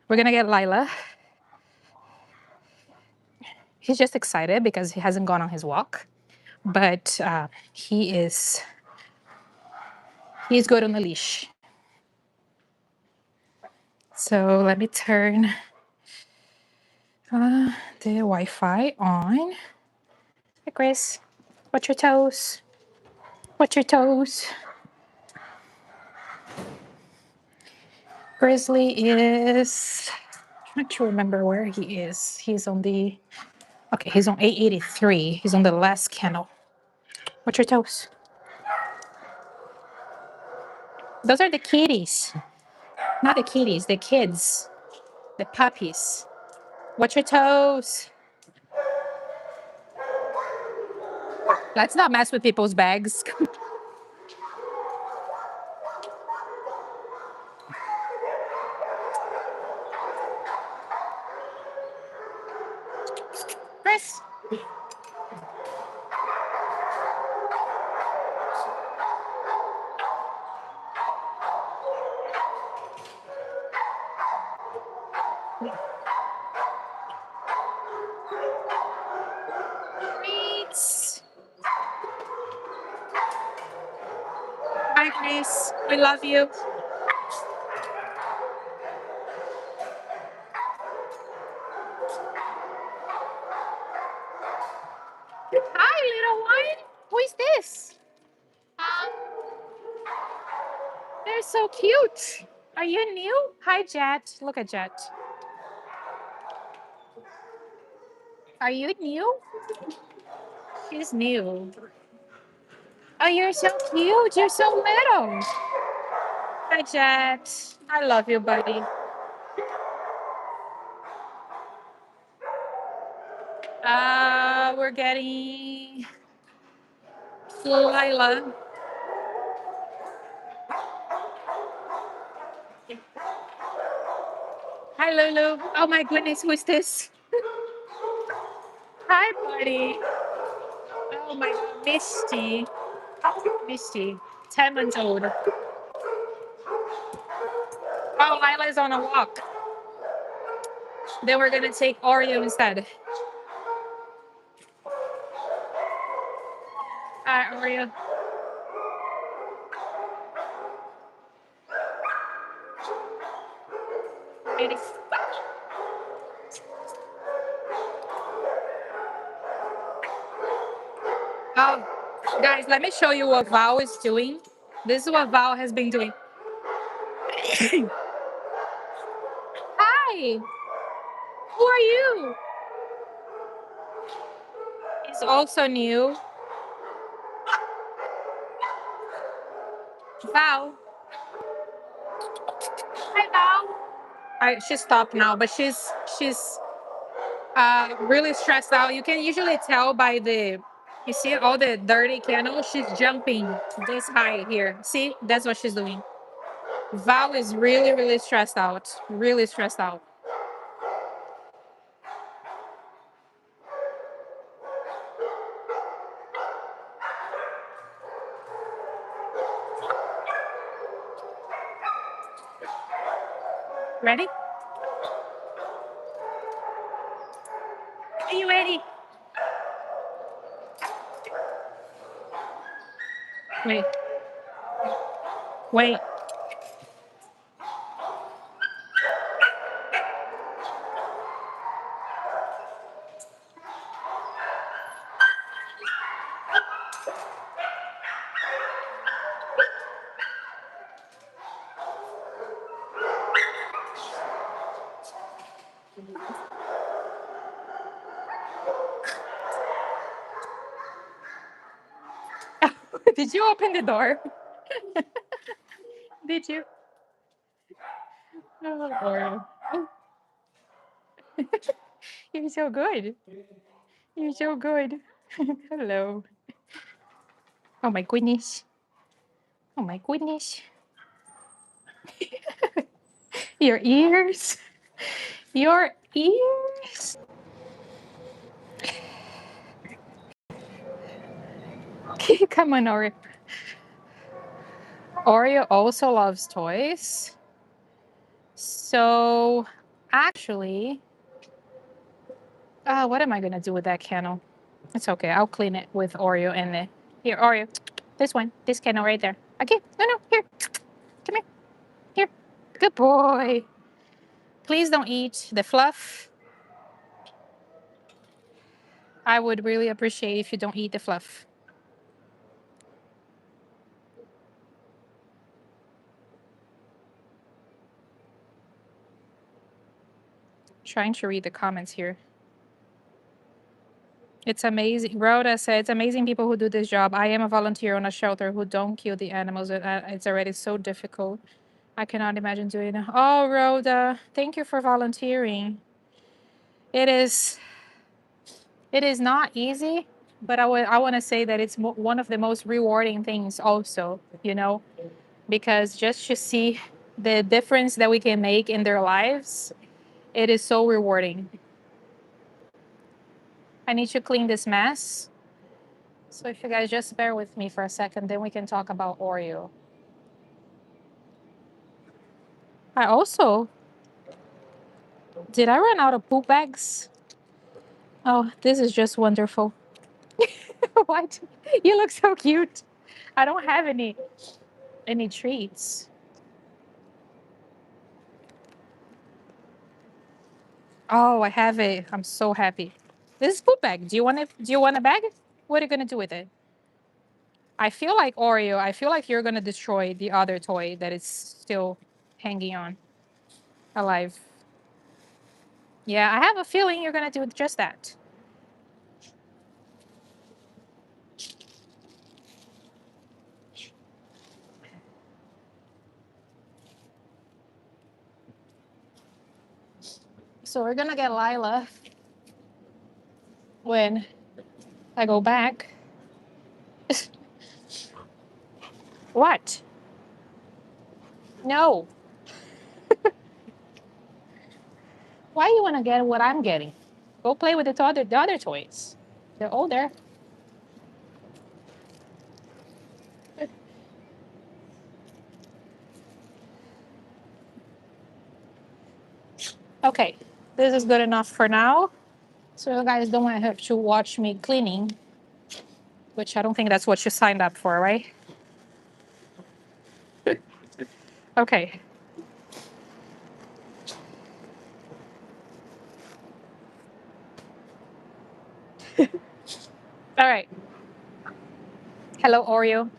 We're going to get Lila. He's just excited because he hasn't gone on his walk. But he's good on the leash. So let me turn the Wi-Fi on. Hi, Chris. Watch your toes. Watch your toes. Grizzly is trying to remember where he is. He's on the he's on 883. He's on the last kennel. Watch your toes. Those are the kitties. Not the kitties, the kids. The puppies. Watch your toes. Let's not mess with people's bags. Chris. Hi, Grace. We love you. Hi, little one. Who is this? They're so cute. Are you new? Hi, Jet. Look at Jet. Are you new? She's new. Oh, you're so cute. You're so little. Hi, Jet. I love you, buddy. We're getting Lila. Hi, Lulu. Oh my goodness, who is this? Hi, buddy. Oh my God, Misty. Misty, 10 months old. Oh, Lila's on a walk. Then we're gonna take Oreo instead. Hi, Oreo. Ready? Oh, guys, let me show you what Val is doing. This is what Val has been doing. Hi, who are you? He's also new. Val. Hi, Val. She stopped now, but she's really stressed out. You can usually tell by you see all the dirty candles. She's jumping this high here. See, that's what she's doing. Val is really, really stressed out. Really stressed out. Ready? Are you ready? Wait, wait. Did you open the door? Did you? Oh, Lord. You're so good. You're so good. Hello. Oh my goodness. Oh my goodness. Your ears. Your ears. Come on, Oreo. Oreo also loves toys. So, actually, what am I going to do with that candle? It's okay. I'll clean it with Oreo in there. Here, Oreo. This one. This candle right there. Okay. No, no. Here. Come here. Here. Good boy. Please don't eat the fluff. I would really appreciate if you don't eat the fluff. Trying to read the comments here. It's amazing. Rhoda said, it's amazing people who do this job. I am a volunteer on a shelter who don't kill the animals. It's already so difficult. I cannot imagine doing it. Oh, Rhoda, thank you for volunteering. It is not easy, but I want to say that it's one of the most rewarding things also, because just to see the difference that we can make in their lives, it is so rewarding. I need to clean this mess. So if you guys just bear with me for a second, then we can talk about Oreo. Did I run out of poop bags? Oh, this is just wonderful. What? You look so cute. I don't have any. Any treats? Oh, I have it. I'm so happy. This is poop bag. Do you want it? Do you want a bag? What are you gonna do with it? I feel like Oreo. I feel like you're gonna destroy the other toy that is still hanging on alive. Yeah, I have a feeling you're gonna do just that. So we're gonna get Lila when I go back. What? No. Why you wanna get what I'm getting? Go play with the other toys. They're older. Okay, this is good enough for now. So you guys don't have to watch me cleaning, which I don't think that's what you signed up for, right? Okay. All right. Hello, Oreo.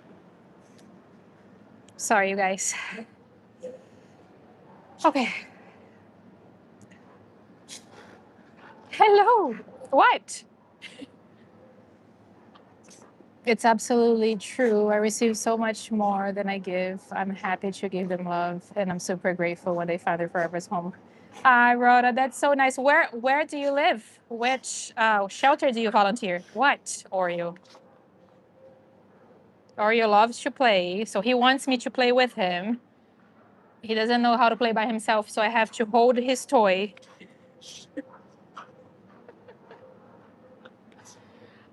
Sorry, you guys. Okay. Hello. What? It's absolutely true. I receive so much more than I give. I'm happy to give them love, and I'm super grateful when they find their forever's home. Hi, Rhoda. That's so nice. Where do you live? Which shelter do you volunteer? What, Oreo? Oreo loves to play, so he wants me to play with him. He doesn't know how to play by himself, so I have to hold his toy.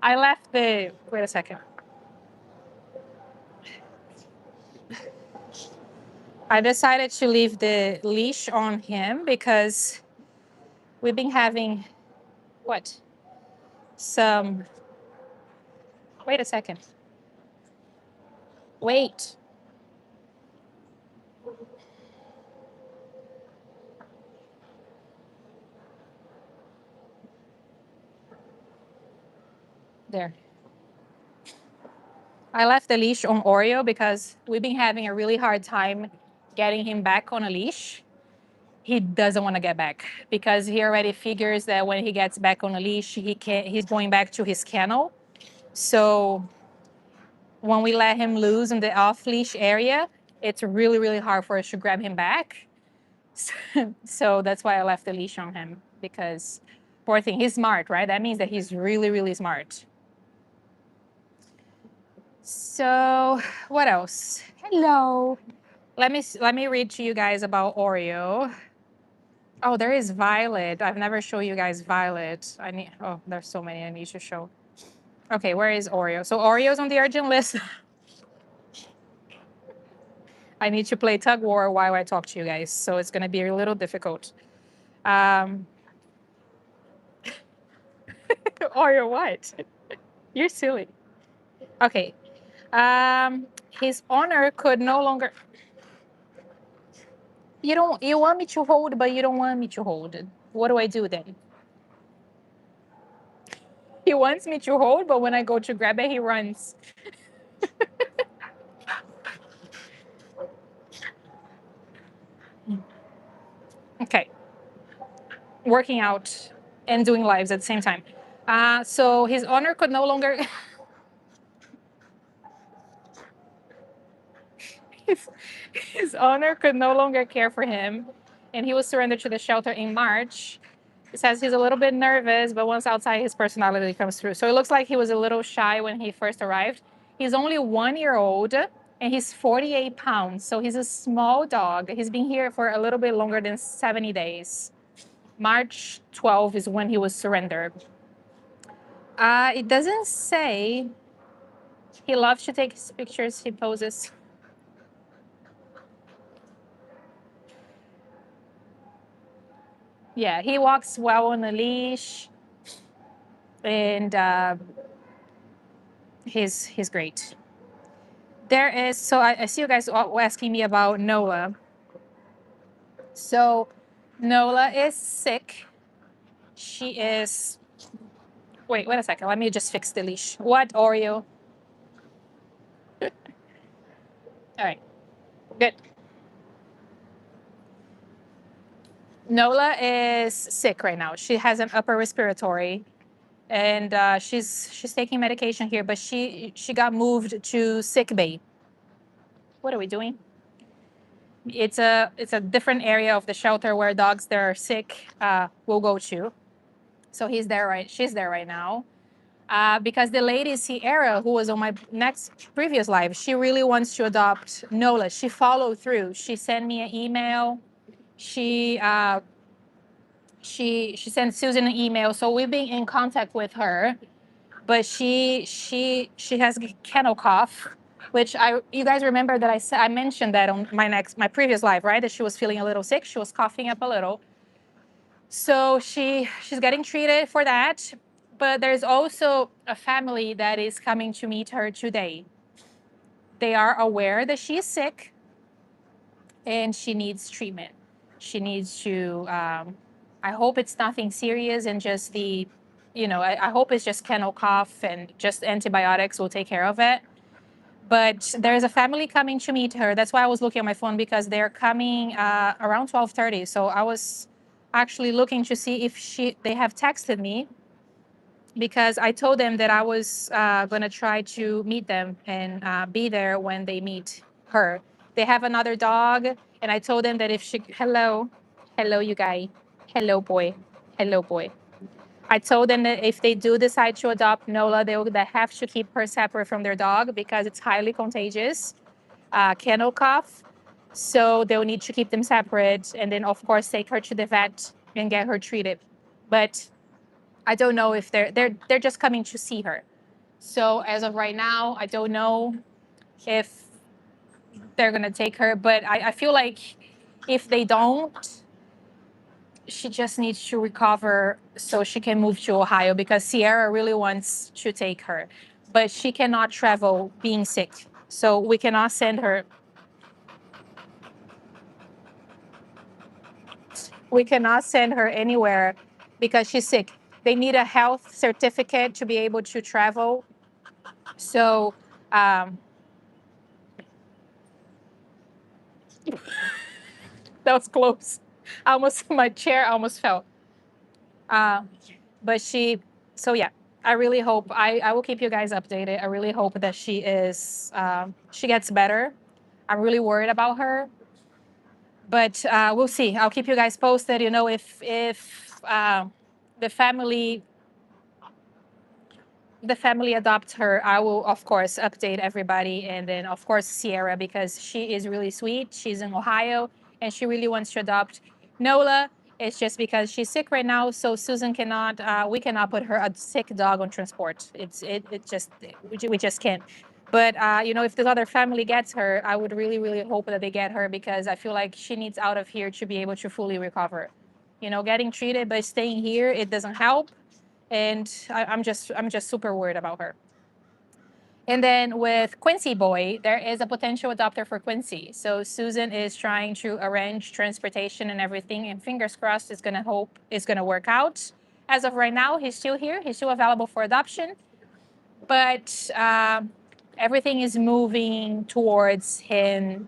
I left the. Wait a second. I decided to leave the leash on him because we've been having what? Some. Wait a second. Wait. There. I left the leash on Oreo because we've been having a really hard time getting him back on a leash. He doesn't want to get back because he already figures that when he gets back on a leash, he's going back to his kennel. So when we let him loose in the off leash area, it's really, really hard for us to grab him back. So that's why I left the leash on him because poor thing, he's smart, right? That means that he's really, really smart. So what else? Hello. Let me read to you guys about Oreo. Oh, there is Violet. I've never shown you guys Violet. Oh, there's so many I need to show. Okay, where is Oreo? So Oreo's on the urgent list. I need to play tug war while I talk to you guys, so it's gonna be a little difficult. Um, Oreo, what? You're silly. Okay. His owner could no longer. You want me to hold, but you don't want me to hold. What do I do then? He wants me to hold, but when I go to grab it, he runs. Okay. Working out and doing lives at the same time. So his owner could no longer. his owner could no longer care for him, and he was surrendered to the shelter in March. It says he's a little bit nervous, but once outside, his personality comes through. So it looks like he was a little shy when he first arrived. He's only 1 year old and he's 48 pounds. So he's a small dog. He's been here for a little bit longer than 70 days. March 12 is when he was surrendered. It doesn't say. He loves to take pictures. He poses. Yeah, he walks well on a leash, and he's great. There is, so I see you guys all asking me about Nola. So Nola is sick. She is, wait a second. Let me just fix the leash. What, Oreo? All right, good. Nola is sick right now. She has an upper respiratory, and she's taking medication here. But she got moved to sick bay. What are we doing? It's a different area of the shelter where dogs that are sick will go to. So she's there right now. Because the lady Sierra, who was on my next previous live, she really wants to adopt Nola. She followed through. She sent me an email. She sent Susan an email. So we've been in contact with her, but she has kennel cough, which you guys remember that I mentioned that on my previous live, right? That she was feeling a little sick. She was coughing up a little. So she's getting treated for that. But there's also a family that is coming to meet her today. They are aware that she is sick and she needs treatment. She needs to, I hope it's nothing serious and just I hope it's just kennel cough and just antibiotics will take care of it. But there's a family coming to meet her. That's why I was looking at my phone because they're coming around 12:30. So I was actually looking to see if they have texted me because I told them that I was going to try to meet them and be there when they meet her. They have another dog, and I told them that if she, hello, you guy, hello, boy, hello, boy. I told them that if they do decide to adopt Nola, they have to keep her separate from their dog because it's highly contagious, kennel cough. So they'll need to keep them separate, and then of course take her to the vet and get her treated. But I don't know if they're just coming to see her. So as of right now, I don't know if they're gonna take her. But I feel like if they don't, she just needs to recover so she can move to Ohio because Sierra really wants to take her, but she cannot travel being sick. So we cannot send her. We cannot send her anywhere because she's sick. They need a health certificate to be able to travel. So that was close. My chair almost fell. But so yeah, I really hope, I will keep you guys updated. I really hope that she gets better. I'm really worried about her, but we'll see. I'll keep you guys posted. If the family the family adopts her, I will, of course, update everybody. And then, of course, Sierra, because she is really sweet. She's in Ohio and she really wants to adopt Nola. It's just because she's sick right now. So Susan cannot, we cannot put her a sick dog on transport. We just can't. But, if this other family gets her, I would really, really hope that they get her because I feel like she needs out of here to be able to fully recover. Getting treated, but staying here, it doesn't help, and I'm just super worried about her. And then with Quincy Boy, there is a potential adopter for Quincy. So Susan is trying to arrange transportation and everything, and fingers crossed it's gonna work out. As of right now, he's still here. He's still available for adoption, but everything is moving towards him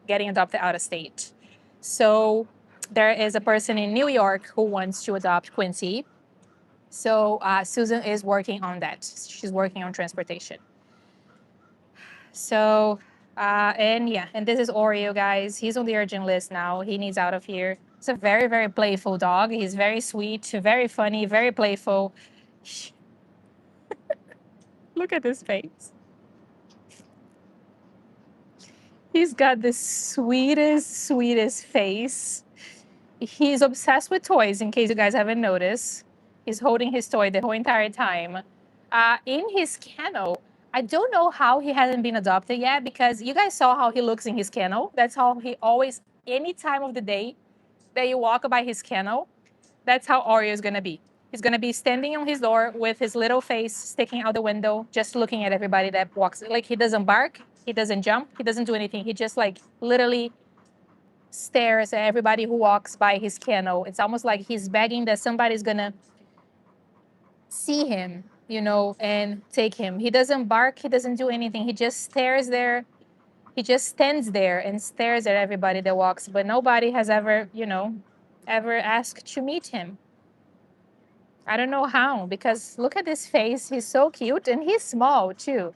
getting adopted out of state. So there is a person in New York who wants to adopt Quincy. So Susan is working on that. She's working on transportation. So, and this is Oreo, guys. He's on the urgent list now. He needs out of here. It's a very, very playful dog. He's very sweet, very funny, very playful. Look at his face. He's got the sweetest, sweetest face. He's obsessed with toys, in case you guys haven't noticed. He's holding his toy the whole entire time. In his kennel, I don't know how he hasn't been adopted yet because you guys saw how he looks in his kennel. That's how he always, any time of the day that you walk by his kennel, that's how Oreo is going to be. He's going to be standing on his door with his little face sticking out the window, just looking at everybody that walks. Like he doesn't bark. He doesn't jump. He doesn't do anything. He just like literally stares at everybody who walks by his kennel. It's almost like he's begging that somebody's gonna see him, and take him. He doesn't bark. He doesn't do anything. He just stares there. He just stands there and stares at everybody that walks. But nobody has ever asked to meet him. I don't know how, because look at his face. He's so cute, and he's small too.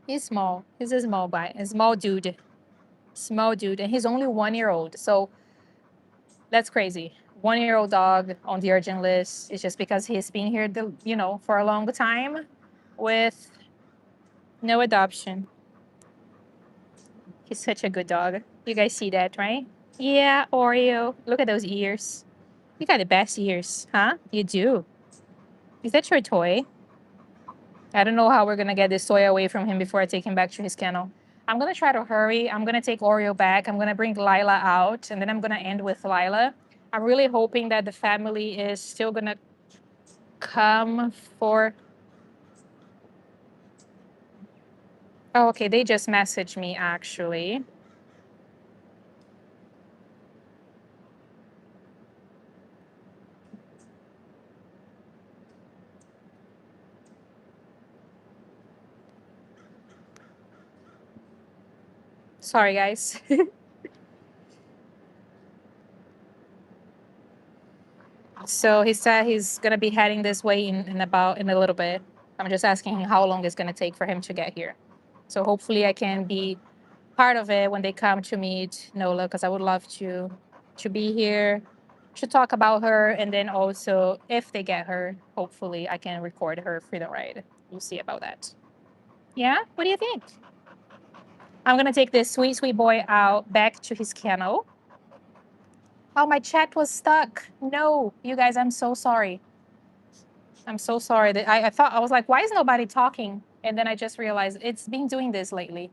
He's small. He's a small dude. Small dude, and he's only 1 year old. So that's crazy. 1 year old dog on the urgent list is just because he's been here, for a long time with no adoption. He's such a good dog. You guys see that, right? Yeah, Oreo. Look at those ears. You got the best ears, huh? You do. Is that your toy? I don't know how we're gonna get this toy away from him before I take him back to his kennel. I'm gonna try to hurry. I'm gonna take Oreo back. I'm gonna bring Lila out, and then I'm gonna end with Lila. I'm really hoping that the family is still gonna come for. Oh, okay. They just messaged me actually. Sorry, guys. So he said he's gonna be heading this way in a little bit. I'm just asking him how long it's gonna take for him to get here. So hopefully I can be part of it when they come to meet Nola, because I would love to be here, to talk about her, and then also if they get her, hopefully I can record her for the ride. We'll see about that. Yeah, what do you think? I'm gonna take this sweet sweet boy out back to his kennel. Oh, my chat was stuck. No, you guys, I'm so sorry. I'm so sorry that I thought, I was like, why is nobody talking? And then I just realized it's been doing this lately.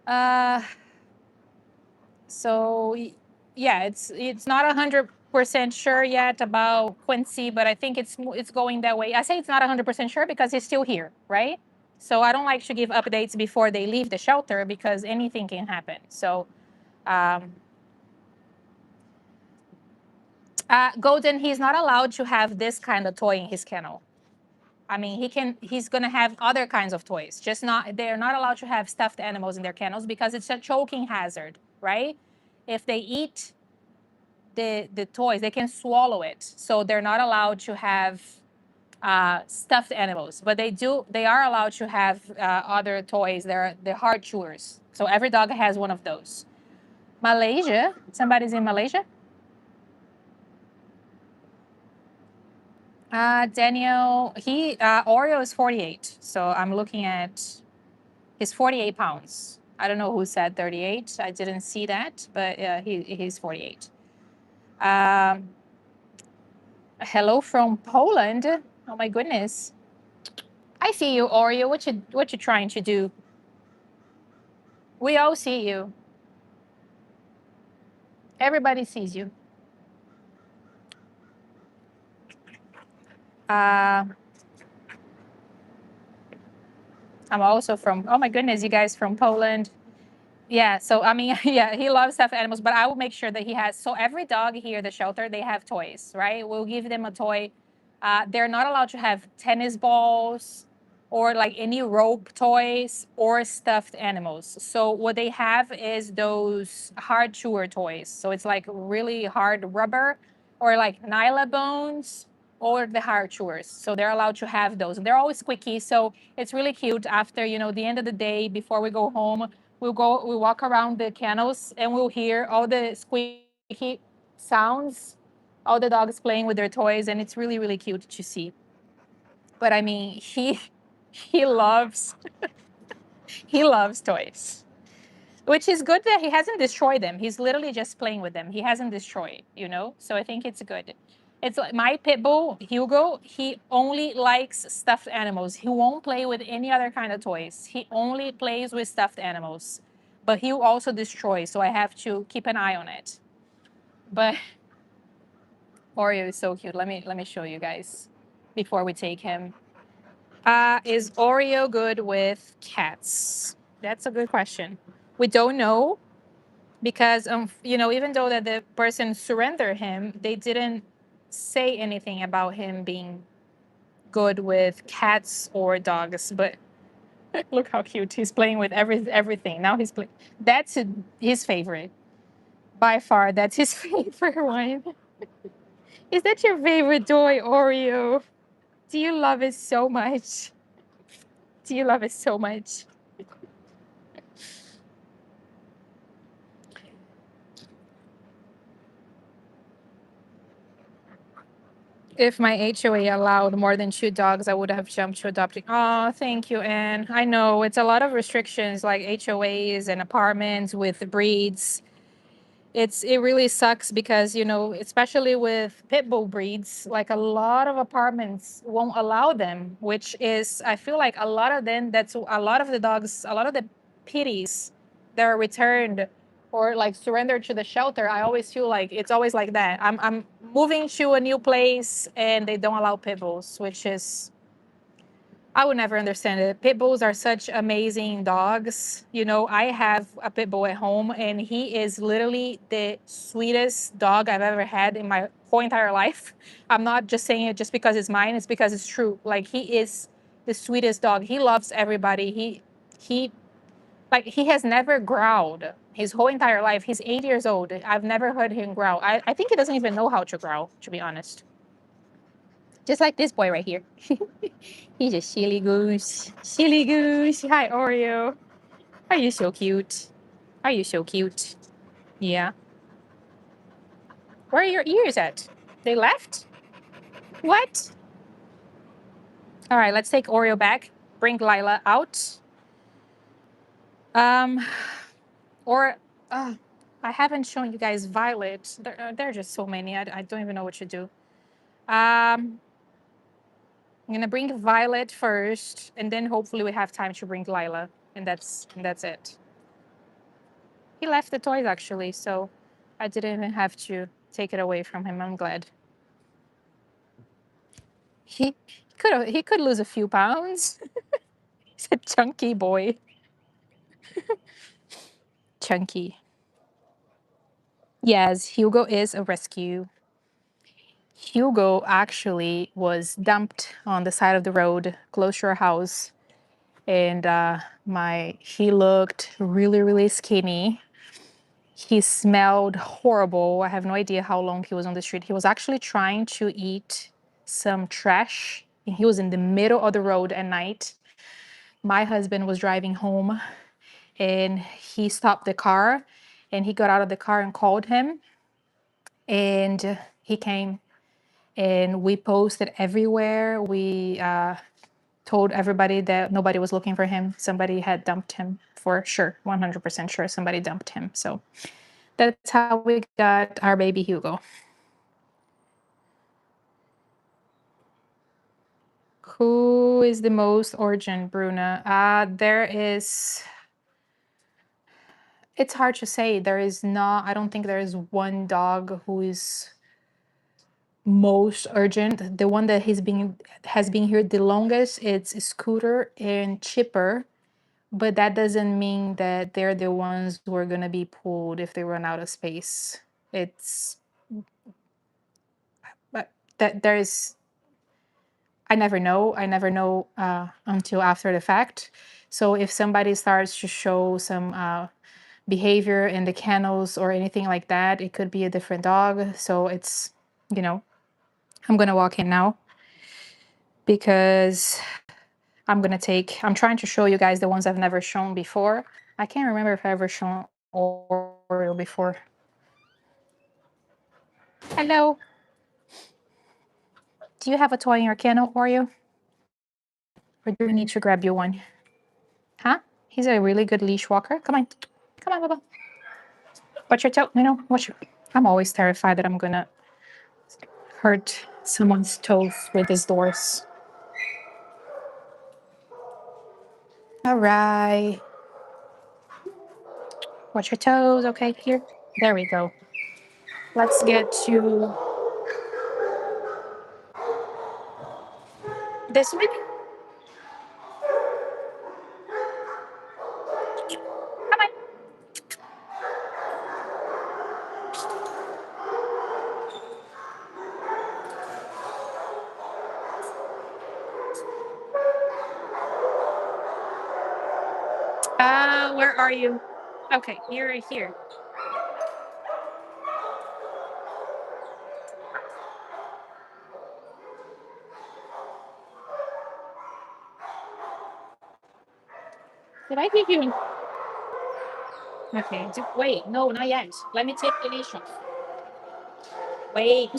Uh, so yeah, it's not 100% sure yet about Quincy, but I think it's going that way. I say it's not 100% sure because he's still here, right? So I don't like to give updates before they leave the shelter because anything can happen. So um, Golden, he's not allowed to have this kind of toy in his kennel. I mean, he's going to have other kinds of toys, just not, they're not allowed to have stuffed animals in their kennels because it's a choking hazard, right? If they eat the toys, they can swallow it. So they're not allowed to have stuffed animals, but they are allowed to have other toys. They're hard chewers. So every dog has one of those. Malaysia, somebody's in Malaysia? Daniel, Oreo is 48. So I'm looking at, he's 48 pounds. I don't know who said 38. I didn't see that, but he's 48. Hello from Poland. Oh my goodness. I see you, Oreo. What you trying to do? We all see you. Everybody sees you. Uh, I'm also from, oh my goodness, you guys from Poland. Yeah, so I mean, yeah, he loves stuffed animals, but I will make sure that he has. So every dog here at the shelter, they have toys, right? We'll give them a toy. They're not allowed to have tennis balls or like any rope toys or stuffed animals. So what they have is those hard chewer toys. So it's like really hard rubber or like nyla bones or the hard chewers. So they're allowed to have those. And they're always squeaky. So it's really cute after, the end of the day before we go home. We'll walk around the kennels and we'll hear all the squeaky sounds, all the dogs playing with their toys, and it's really, really cute to see. But I mean, he loves he loves toys, which is good that he hasn't destroyed them. He's literally just playing with them. He hasn't destroyed. So I think it's good. It's like my pit bull, Hugo, he only likes stuffed animals. He won't play with any other kind of toys. He only plays with stuffed animals. But he'll also destroy, so I have to keep an eye on it. But Oreo is so cute. Let me show you guys before we take him. Is Oreo good with cats? That's a good question. We don't know because even though that the person surrendered him, they didn't say anything about him being good with cats or dogs. But look how cute he's playing with everything. Now he's playing. That's his favorite by far. That's his favorite one. Is that your favorite toy, Oreo? Do you love it so much? Do you love it so much? If my HOA allowed more than 2 dogs, I would have jumped to adopting. Oh, thank you, Anne. I know it's a lot of restrictions like HOAs and apartments with breeds. It really sucks because especially with pit bull breeds, like a lot of apartments won't allow them, which is I feel like a lot of them that's a lot of the dogs, a lot of the pitties that are returned or like surrendered to the shelter. I always feel like it's always like that. I'm moving to a new place and they don't allow pit bulls, which is I would never understand it. Pit bulls are such amazing dogs. I have a pit bull at home, and he is literally the sweetest dog I've ever had in my whole entire life. I'm not just saying it just because it's mine, it's because it's true. Like, he is the sweetest dog. He loves everybody. He like he has never growled his whole entire life. He's 8 years old. I've never heard him growl. I think he doesn't even know how to growl, to be honest. Just like this boy right here. He's a silly goose. Silly goose. Hi, Oreo. Are you so cute? Are you so cute? Yeah. Where are your ears at? They left? What? All right, let's take Oreo back. Bring Lila out. Um, or I haven't shown you guys Violet. There are just so many. I don't even know what to do. I'm gonna bring Violet first, and then hopefully we have time to bring Lila, and that's it. He left the toys actually, so I didn't even have to take it away from him. I'm glad. He could lose a few pounds. He's a chunky boy. Chunky. Yes, Hugo is a rescue. Hugo actually was dumped on the side of the road close to our house, and he looked really really skinny. He smelled horrible. I have no idea how long he was on the street. He was actually trying to eat some trash, and he was in the middle of the road at night. My husband was driving home, and he stopped the car, and he got out of the car and called him, and he came, and we posted everywhere. We told everybody that nobody was looking for him. Somebody had dumped him for sure, 100% sure somebody dumped him. So that's how we got our baby Hugo. Who is the most urgent, Bruna? It's hard to say. I don't think there is one dog who is most urgent. The one that has been here the longest, it's Scooter and Chipper, but that doesn't mean that they're the ones who are gonna be pulled if they run out of space. It's but that there's I never know. I never know until after the fact. So if somebody starts to show some behavior in the kennels or anything like that, it could be a different dog. So you know, I'm gonna walk in now because I'm trying to show you guys the ones I've never shown before. I can't remember if I ever shown Oreo before. Hello. Do you have a toy in your kennel, Oreo? Or do we need to grab you one? Huh? He's a really good leash walker. Come on. Come on, Bubba. Watch your toe. No, watch your. I'm always terrified that I'm gonna hurt someone's toes with these doors. All right. Watch your toes. Okay, here. There we go. Let's get to this one. Lila, where are you? Okay, you're here. Did I give you? Okay, wait, no, not yet. Let me take the leash off. Wait.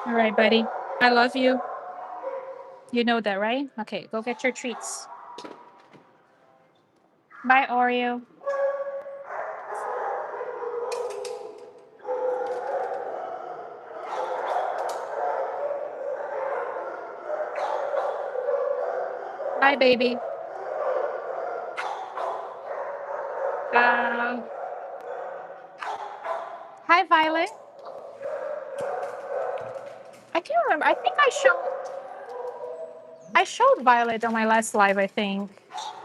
All right, buddy. I love you. You know that, right? Okay, go get your treats. Bye, Oreo. Bye, baby. Uh, Hi, Violet. I can't remember. I think I showed Violet on my last live, I think.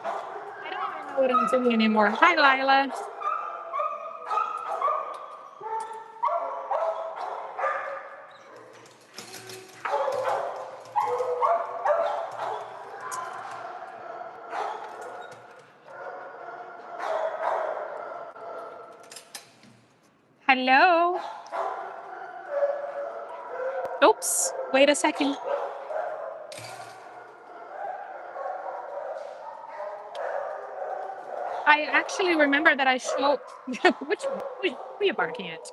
I don't even know what I'm doing anymore. Hi, Lila. Hello. Oops. Wait a second. I actually remember that I showed. Who are you barking at?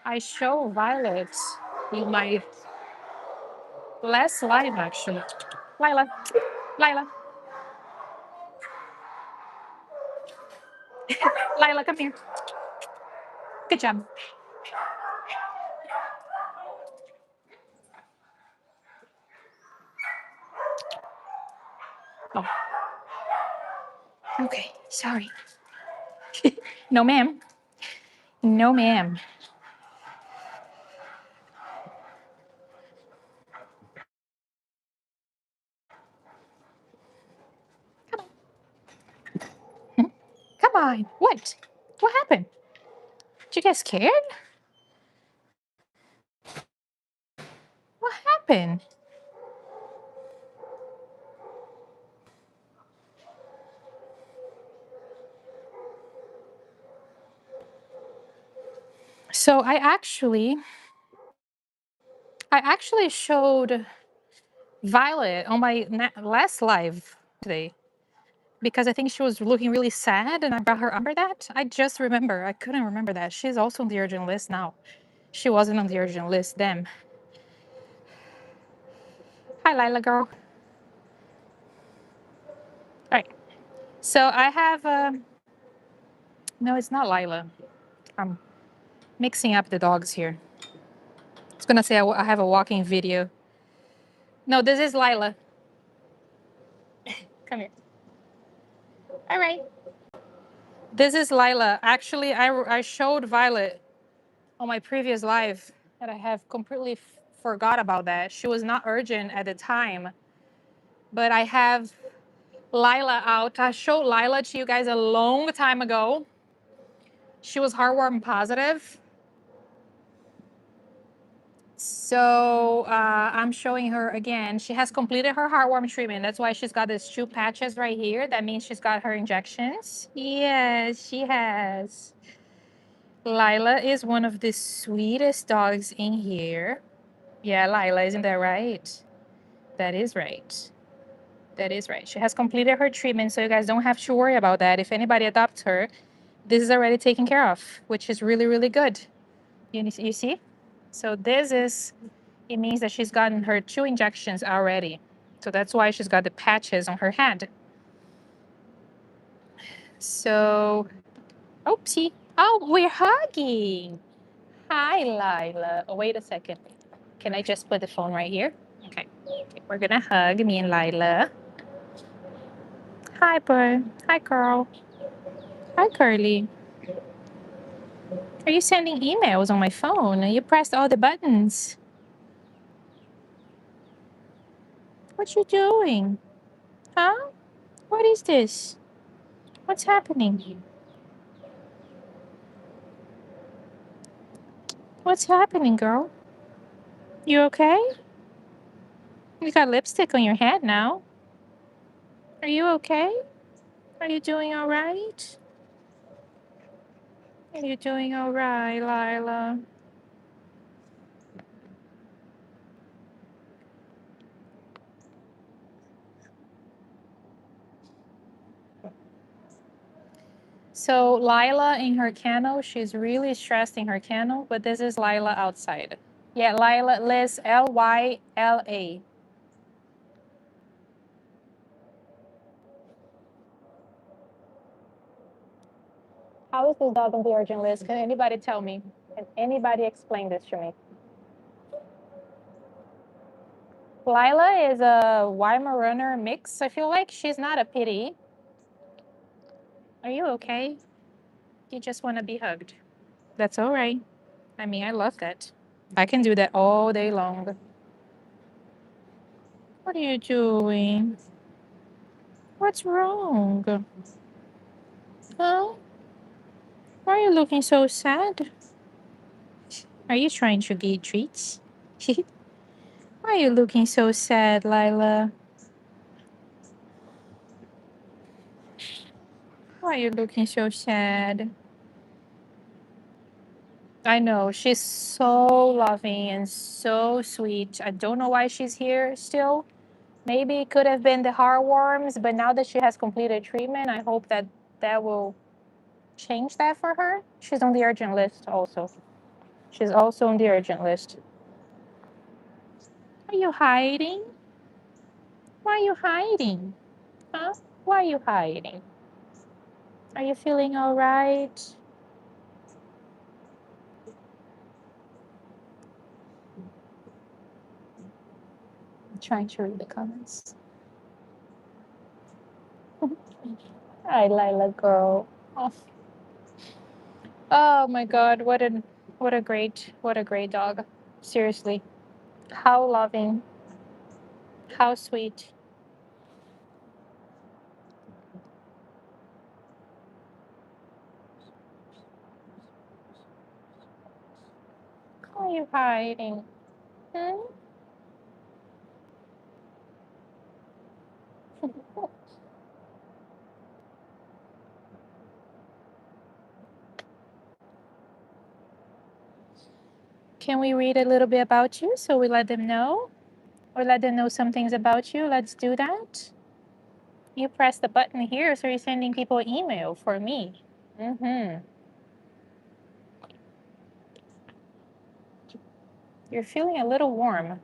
I show Violet in my last live, actually. Lila. Lila. Lila, come here. Good job. Oh, okay. Sorry. No, ma'am. No, ma'am. Come on. What? What happened? Did you get scared? What happened? So I actually showed Violet on my last live today because I think she was looking really sad and I brought her under that. I just remember. I couldn't remember that. She's also on the urgent list now. She wasn't on the urgent list then. Hi, Lila girl. All right. So I have no, it's not Lila. I'm mixing up the dogs here. I was gonna say I have a walking video. No, this is Lila. Come here. All right. This is Lila. Actually, I showed Violet on my previous live and I have completely forgot about that. She was not urgent at the time, but I have Lila out. I showed Lila to you guys a long time ago. She was heartworm positive. So I'm showing her again. She has completed her heartworm treatment. That's why she's got these 2 patches right here. That means she's got her injections. Yes, she has. Lila is one of the sweetest dogs in here. Yeah, Lila, isn't that right? That is right. That is right. She has completed her treatment, so you guys don't have to worry about that. If anybody adopts her, this is already taken care of, which is really, really good. You see? So this is, it means that she's gotten her 2 injections already. So that's why she's got the patches on her head. So, oopsie. Oh, we're hugging. Hi, Lila. Oh, wait a second. Can I just put the phone right here? Okay. We're gonna hug me and Lila. Hi, bud. Hi, girl. Hi, Curly. Are you sending emails on my phone? You pressed all the buttons. What you doing? Huh? What is this? What's happening? What's happening, girl? You okay? You got lipstick on your head now. Are you okay? Are you doing all right? Are you doing all right, Lila? So Lila in her kennel, she's really stressed in her kennel, but this is Lila outside. Yeah, Lila, Liz, Lyla. How is this dog on the urgent list? Can anybody tell me? Can anybody explain this to me? Lila is a Weimaraner mix. I feel like she's not a pity. Are you okay? You just want to be hugged. That's all right. I mean, I love that. I can do that all day long. What are you doing? What's wrong? Huh? Why are you looking so sad? Are you trying to get treats? Why are you looking so sad, Lila? Why are you looking so sad? I know, she's so loving and so sweet. I don't know why she's here still. Maybe it could have been the heartworms, but now that she has completed treatment, I hope that that will change that for her. She's on the urgent list also. She's also on the urgent list. Are you hiding? Why are you hiding? Huh? Why are you hiding? Are you feeling all right? I'm trying to read the comments. Hi, Lila girl. Oh, oh my God! What a great dog. Seriously, how loving, how sweet. Why are you hiding? Hmm? Can we read a little bit about you so we let them know? Or let them know some things about you? Let's do that. You press the button here, so you're sending people email for me. Mm-hmm. You're feeling a little warm.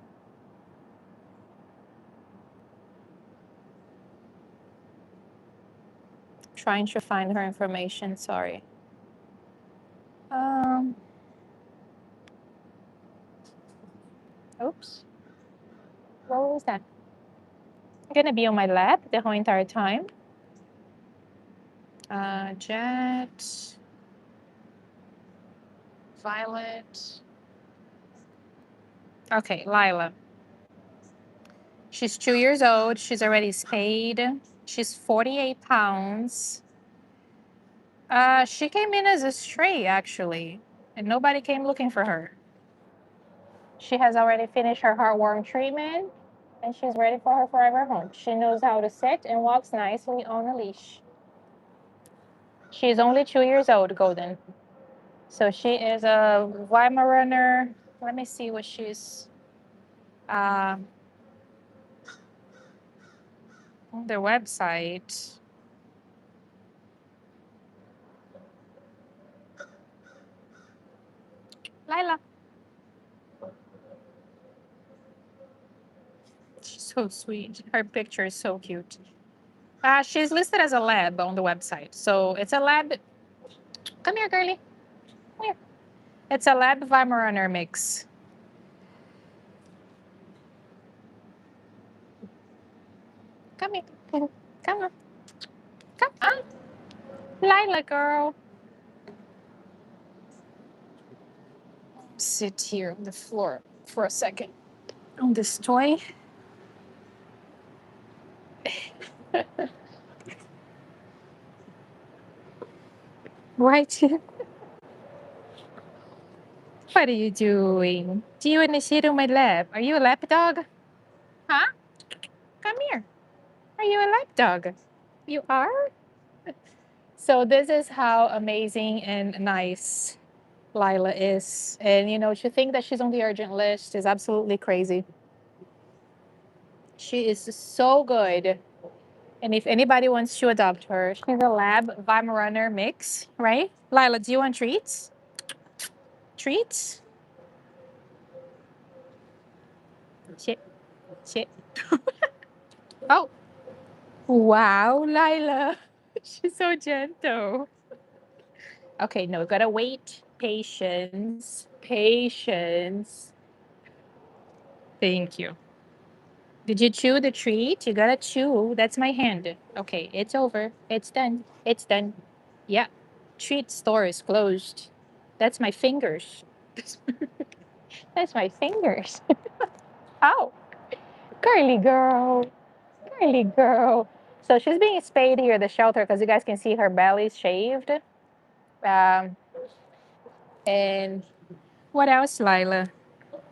Trying to find her information, sorry. Um, oops. What was that? I'm gonna be on my lap the whole entire time. Jet, Violet. Okay, Lila. She's 2 years old. She's already spayed. She's 48 pounds. She came in as a stray, actually, and nobody came looking for her. She has already finished her heartworm treatment, and she's ready for her forever home. She knows how to sit and walks nicely on a leash. She's only 2 years old, Golden. So she is a Weimaraner. Let me see what she's uh, on their website. Lila. She's so sweet. Her picture is so cute. She's listed as a lab on the website. So it's a lab. Come here, girly. Come here. It's a lab Weimaraner mix. Come here. Come on. Come on. Lila girl. Sit here on the floor for a second. On this toy. Right. What are you doing? Do you want to sit on my lap? Are you a lap dog? Huh? Come here. Are you a lap dog? You are? So this is how amazing and nice Lila is. And to think that she's on the urgent list is absolutely crazy. She is so good. And if anybody wants to adopt her, she's a lab Weimaraner mix, right? Lila, do you want treats? Treats? Sit, sit. Oh, wow, Lila. She's so gentle. Okay, no, gotta wait. Patience. Patience. Thank you. Did you chew the treat? You gotta chew. That's my hand. Okay, it's over. It's done. It's done. Yeah. Treat store is closed. That's my fingers. That's my fingers. Ow. Girly girl. Girly girl. So she's being spayed here at the shelter because you guys can see her belly's shaved. Um, and what else, Lila?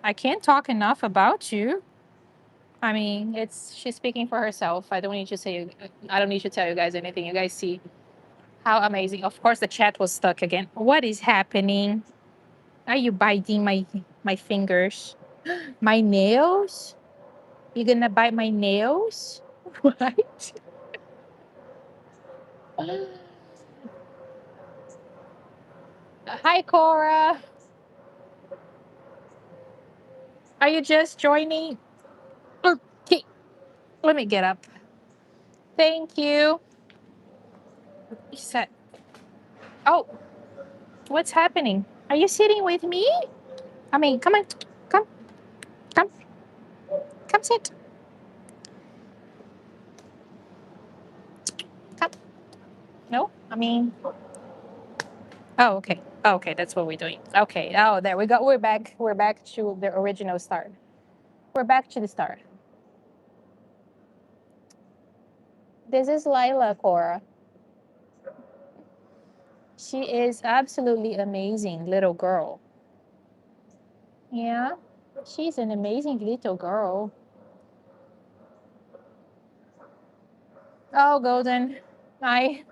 I can't talk enough about you. I mean, it's she's speaking for herself. I don't need to say. I don't need to tell you guys anything. You guys see how amazing. Of course, the chat was stuck again. What is happening? Are you biting my fingers? My nails? You gonna bite my nails? What? Hi, Cora. Are you just joining? Okay, let me get up. Thank you. You said, oh, what's happening? Are you sitting with me? I mean, come on, come, come, come sit. Come. No, I mean, oh, okay. Oh, okay, that's what we're doing. Okay. Oh, there we go. We're back. We're back to the original start. We're back to the start. This is Lila, Cora. She is absolutely amazing little girl. Yeah, she's an amazing little girl. Oh, Golden, I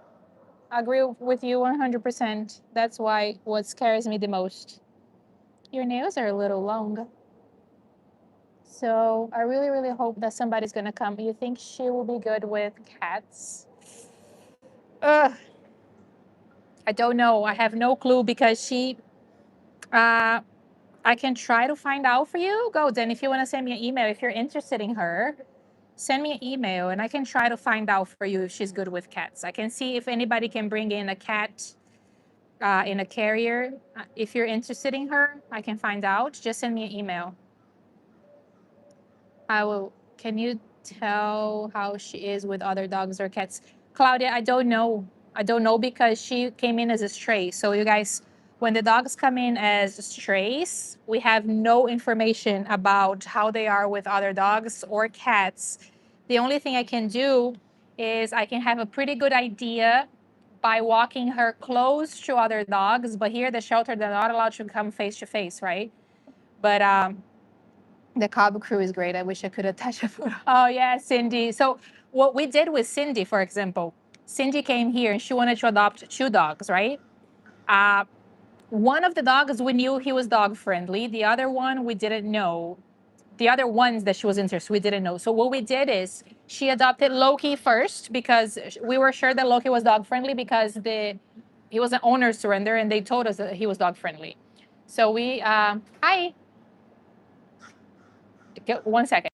agree with you 100%. That's why what scares me the most. Your nails are a little long. So I really, really hope that somebody's gonna come. You think she will be good with cats? Ugh, I don't know. I have no clue because uh, I can try to find out for you. Golden, if you want to send me an email, if you're interested in her, send me an email and I can try to find out for you if she's good with cats. I can see if anybody can bring in a cat in a carrier. If you're interested in her, I can find out. Just send me an email. I will. Can you tell how she is with other dogs or cats? Claudia, I don't know. I don't know because she came in as a stray. So you guys, when the dogs come in as strays, we have no information about how they are with other dogs or cats. The only thing I can do is I can have a pretty good idea by walking her close to other dogs. But here at the shelter, they're not allowed to come face to face, right? But the Cabo crew is great. I wish I could attach a photo. Oh yeah, Cindy. So what we did with Cindy, for example, Cindy came here and she wanted to adopt two dogs, right? Uh, one of the dogs we knew he was dog friendly. The other one we didn't know. The other ones that she was interested, we didn't know. So what we did is she adopted Loki first because we were sure that Loki was dog friendly because he was an owner surrender and they told us that he was dog friendly. So we hi, 1 second.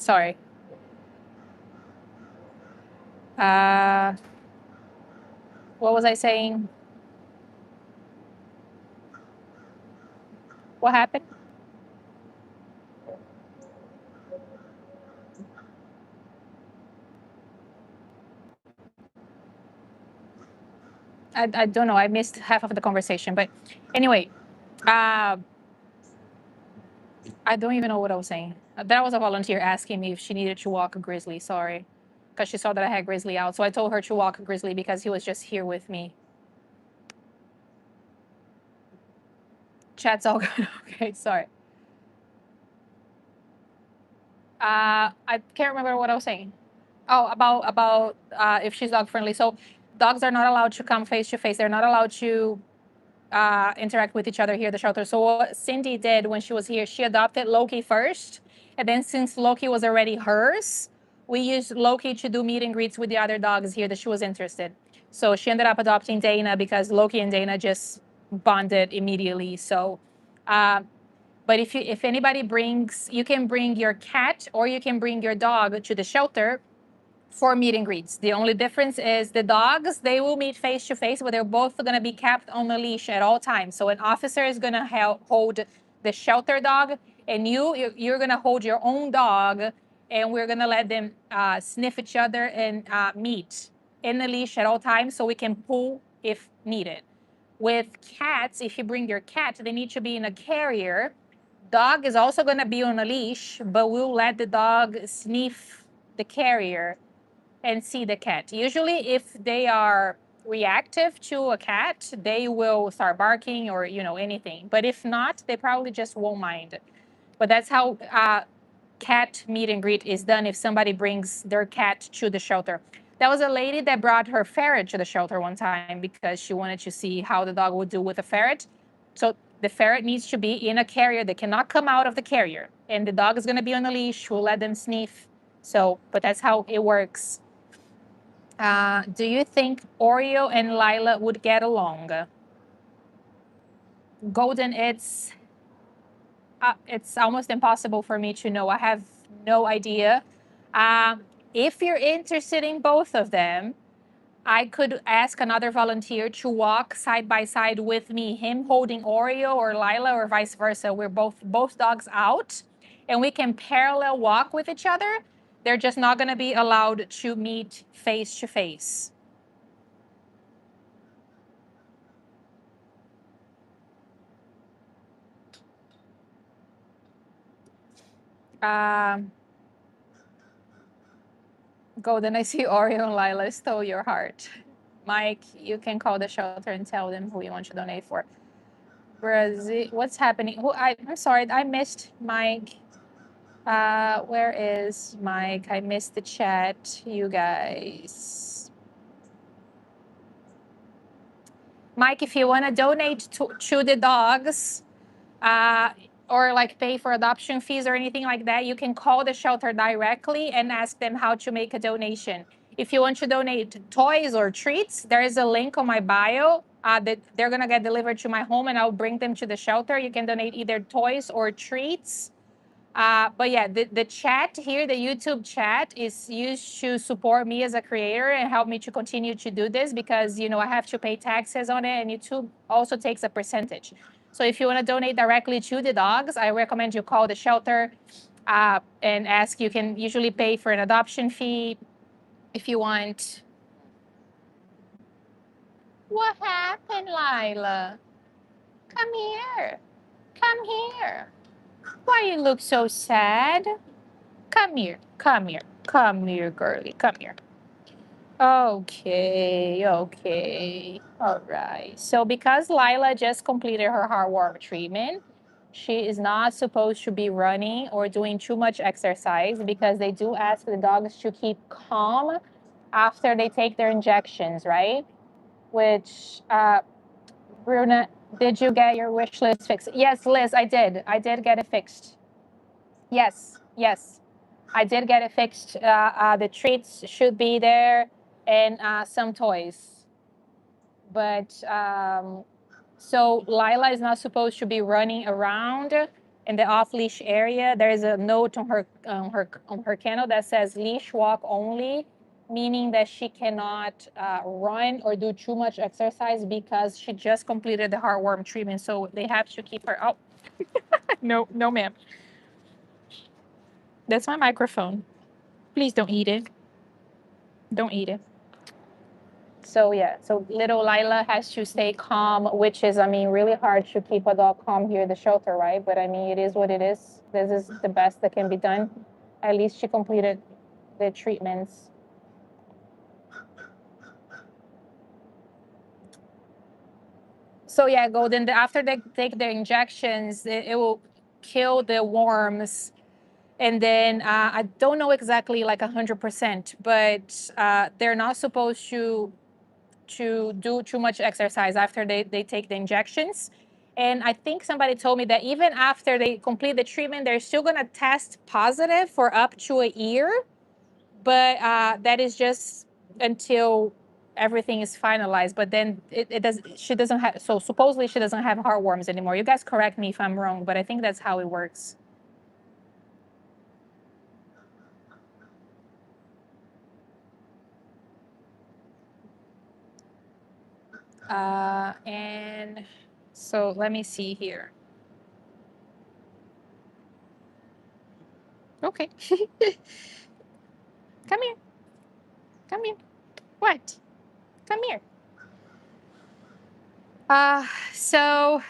Sorry. Uh, what was I saying? What happened? I don't know. I missed half of the conversation. But anyway, uh, I don't even know what I was saying. That was a volunteer asking me if she needed to walk a grizzly. Sorry. Because she saw that I had Grizzly out. So I told her to walk a Grizzly because he was just here with me. Chat's all good. Okay, sorry. I can't remember what I was saying. Oh, about if she's dog friendly. So dogs are not allowed to come face to face. They're not allowed to interact with each other here at the shelter. So what Cindy did when she was here, she adopted Loki first, and then since Loki was already hers, we used Loki to do meet and greets with the other dogs here that she was interested. So she ended up adopting Dana because Loki and Dana just bonded immediately. So, uh, but if anybody brings, you can bring your cat or you can bring your dog to the shelter for meet and greets. The only difference is the dogs, they will meet face to face, but they're both going to be kept on the leash at all times. So an officer is going to hold the shelter dog, and you're going to hold your own dog, and we're going to let them sniff each other and meet in the leash at all times so we can pull if needed. With cats, if you bring your cat, they need to be in a carrier. Dog is also going to be on a leash, but we'll let the dog sniff the carrier and see the cat. Usually, if they are reactive to a cat, they will start barking or anything. But if not, they probably just won't mind. But that's how cat meet and greet is done if somebody brings their cat to the shelter. There was a lady that brought her ferret to the shelter one time because she wanted to see how the dog would do with a ferret. So the ferret needs to be in a carrier. They cannot come out of the carrier. And the dog is going to be on a leash. We'll let them sniff. So, but that's how it works. Do you think Oreo and Lila would get along? Golden, it's almost impossible for me to know. I have no idea. If you're interested in both of them, I could ask another volunteer to walk side by side with me, him holding Oreo or Lila or vice versa. We're both dogs out, and we can parallel walk with each other. They're just not going to be allowed to meet face to face. Um, Golden, I see Oreo and Lila stole your heart. Mike, you can call the shelter and tell them who you want to donate for. Brazil, what's happening? I'm sorry, I missed Mike. Where is Mike? I missed the chat, you guys. Mike, if you want to donate to the dogs, uh, or like pay for adoption fees or anything like that, you can call the shelter directly and ask them how to make a donation. If you want to donate toys or treats, there is a link on my bio that they're going to get delivered to my home and I'll bring them to the shelter. You can donate either toys or treats. But yeah, the chat here, the YouTube chat is used to support me as a creator and help me to continue to do this because, I have to pay taxes on it and YouTube also takes a percentage. So if you want to donate directly to the dogs, I recommend you call the shelter and ask. You can usually pay for an adoption fee if you want. What happened, Lila? Come here. Come here. Why you look so sad? Come here. Come here. Come here, girly. Come here. Okay, okay. All right. So because Lila just completed her heartworm treatment, she is not supposed to be running or doing too much exercise because they do ask the dogs to keep calm after they take their injections, right? Which, Bruna, did you get your wish list fixed? Yes, Liz, I did. I did get it fixed. Yes, yes. I did get it fixed. The treats should be there and some toys. But so Lila is not supposed to be running around in the off-leash area, there is a note on her kennel that says leash walk only, meaning that she cannot run or do too much exercise because she just completed the heartworm treatment. So they have to keep her. Oh, no, no, ma'am. That's my microphone. Please don't eat it. Don't eat it. So yeah, so little Lila has to stay calm, which is, I mean, really hard to keep a dog calm here at the shelter, right? But I mean, it is what it is. This is the best that can be done. At least she completed the treatments. So yeah, Golden, after they take their injections, it will kill the worms. And then I don't know exactly like 100%, but they're not supposed to do too much exercise after they take the injections. And I think somebody told me that even after they complete the treatment, they're still going to test positive for up to a year. But that is just until everything is finalized. But then it does. She doesn't have. So supposedly she doesn't have heartworms anymore. You guys correct me if I'm wrong, but I think that's how it works. And so let me see here. Okay. Come here. Come here. What? Come here. So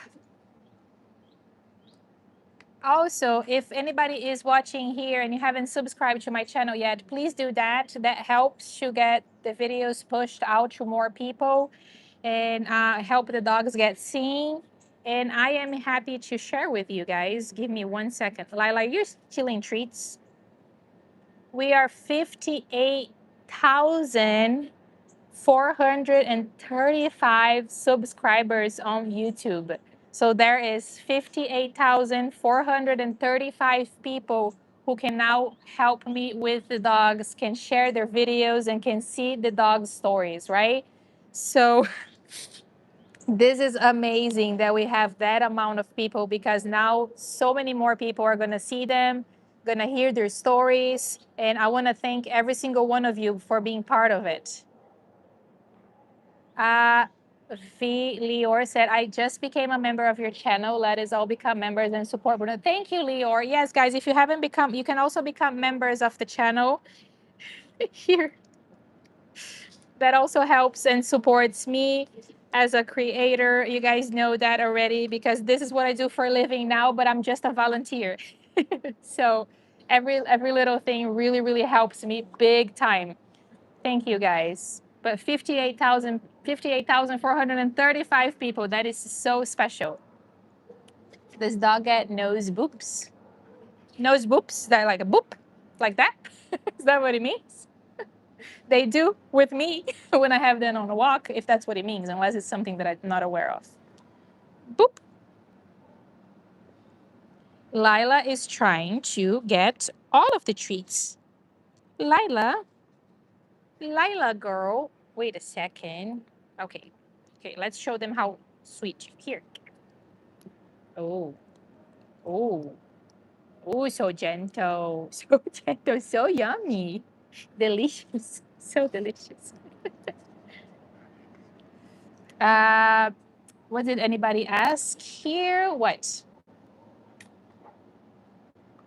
also, if anybody is watching here and you haven't subscribed to my channel yet, please do that. That helps to get the videos pushed out to more people and help the dogs get seen. And I am happy to share with you guys. Give me 1 second. Lila, you're stealing treats. We are 58,435 subscribers on YouTube. So there is 58,435 people who can now help me with the dogs, can share their videos, and can see the dog stories, right? So this is amazing that we have that amount of people because now so many more people are going to see them, going to hear their stories. And I want to thank every single one of you for being part of it. Uh, V. Lior said, I just became a member of your channel. Let us all become members and support. Thank you, Lior. Yes, guys, if you haven't become, you can also become members of the channel here. That also helps and supports me as a creator. You guys know that already because this is what I do for a living now, but I'm just a volunteer. So every little thing really, really helps me big time. Thank you guys. But 58,435 people, that is so special. Does dog get nose boops? Nose boops? That like a boop? Like that? Is that what it means? They do with me when I have them on a walk, if that's what it means, unless it's something that I'm not aware of. Boop. Lila is trying to get all of the treats. Lila girl. Wait a second. Okay. Okay, let's show them how sweet. Here. Oh. Oh. Oh, so gentle. So gentle. So yummy. Delicious. So delicious. What did anybody ask here? What?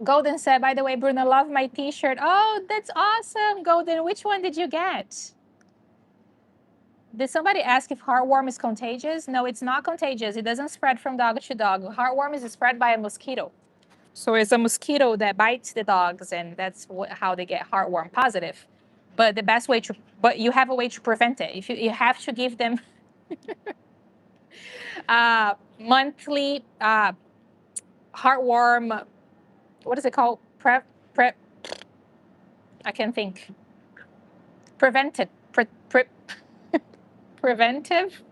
Golden said, by the way, Bruno, love my t-shirt. Oh, that's awesome, Golden. Which one did you get? Did somebody ask if heartworm is contagious? No, it's not contagious. It doesn't spread from dog to dog. Heartworm is spread by a mosquito. So it's a mosquito that bites the dogs, and that's how they get heartworm positive. But the best way to, but you have a way to prevent it. If you have to give them monthly heartworm, what is it called? I can't think. Prevented. Preventive.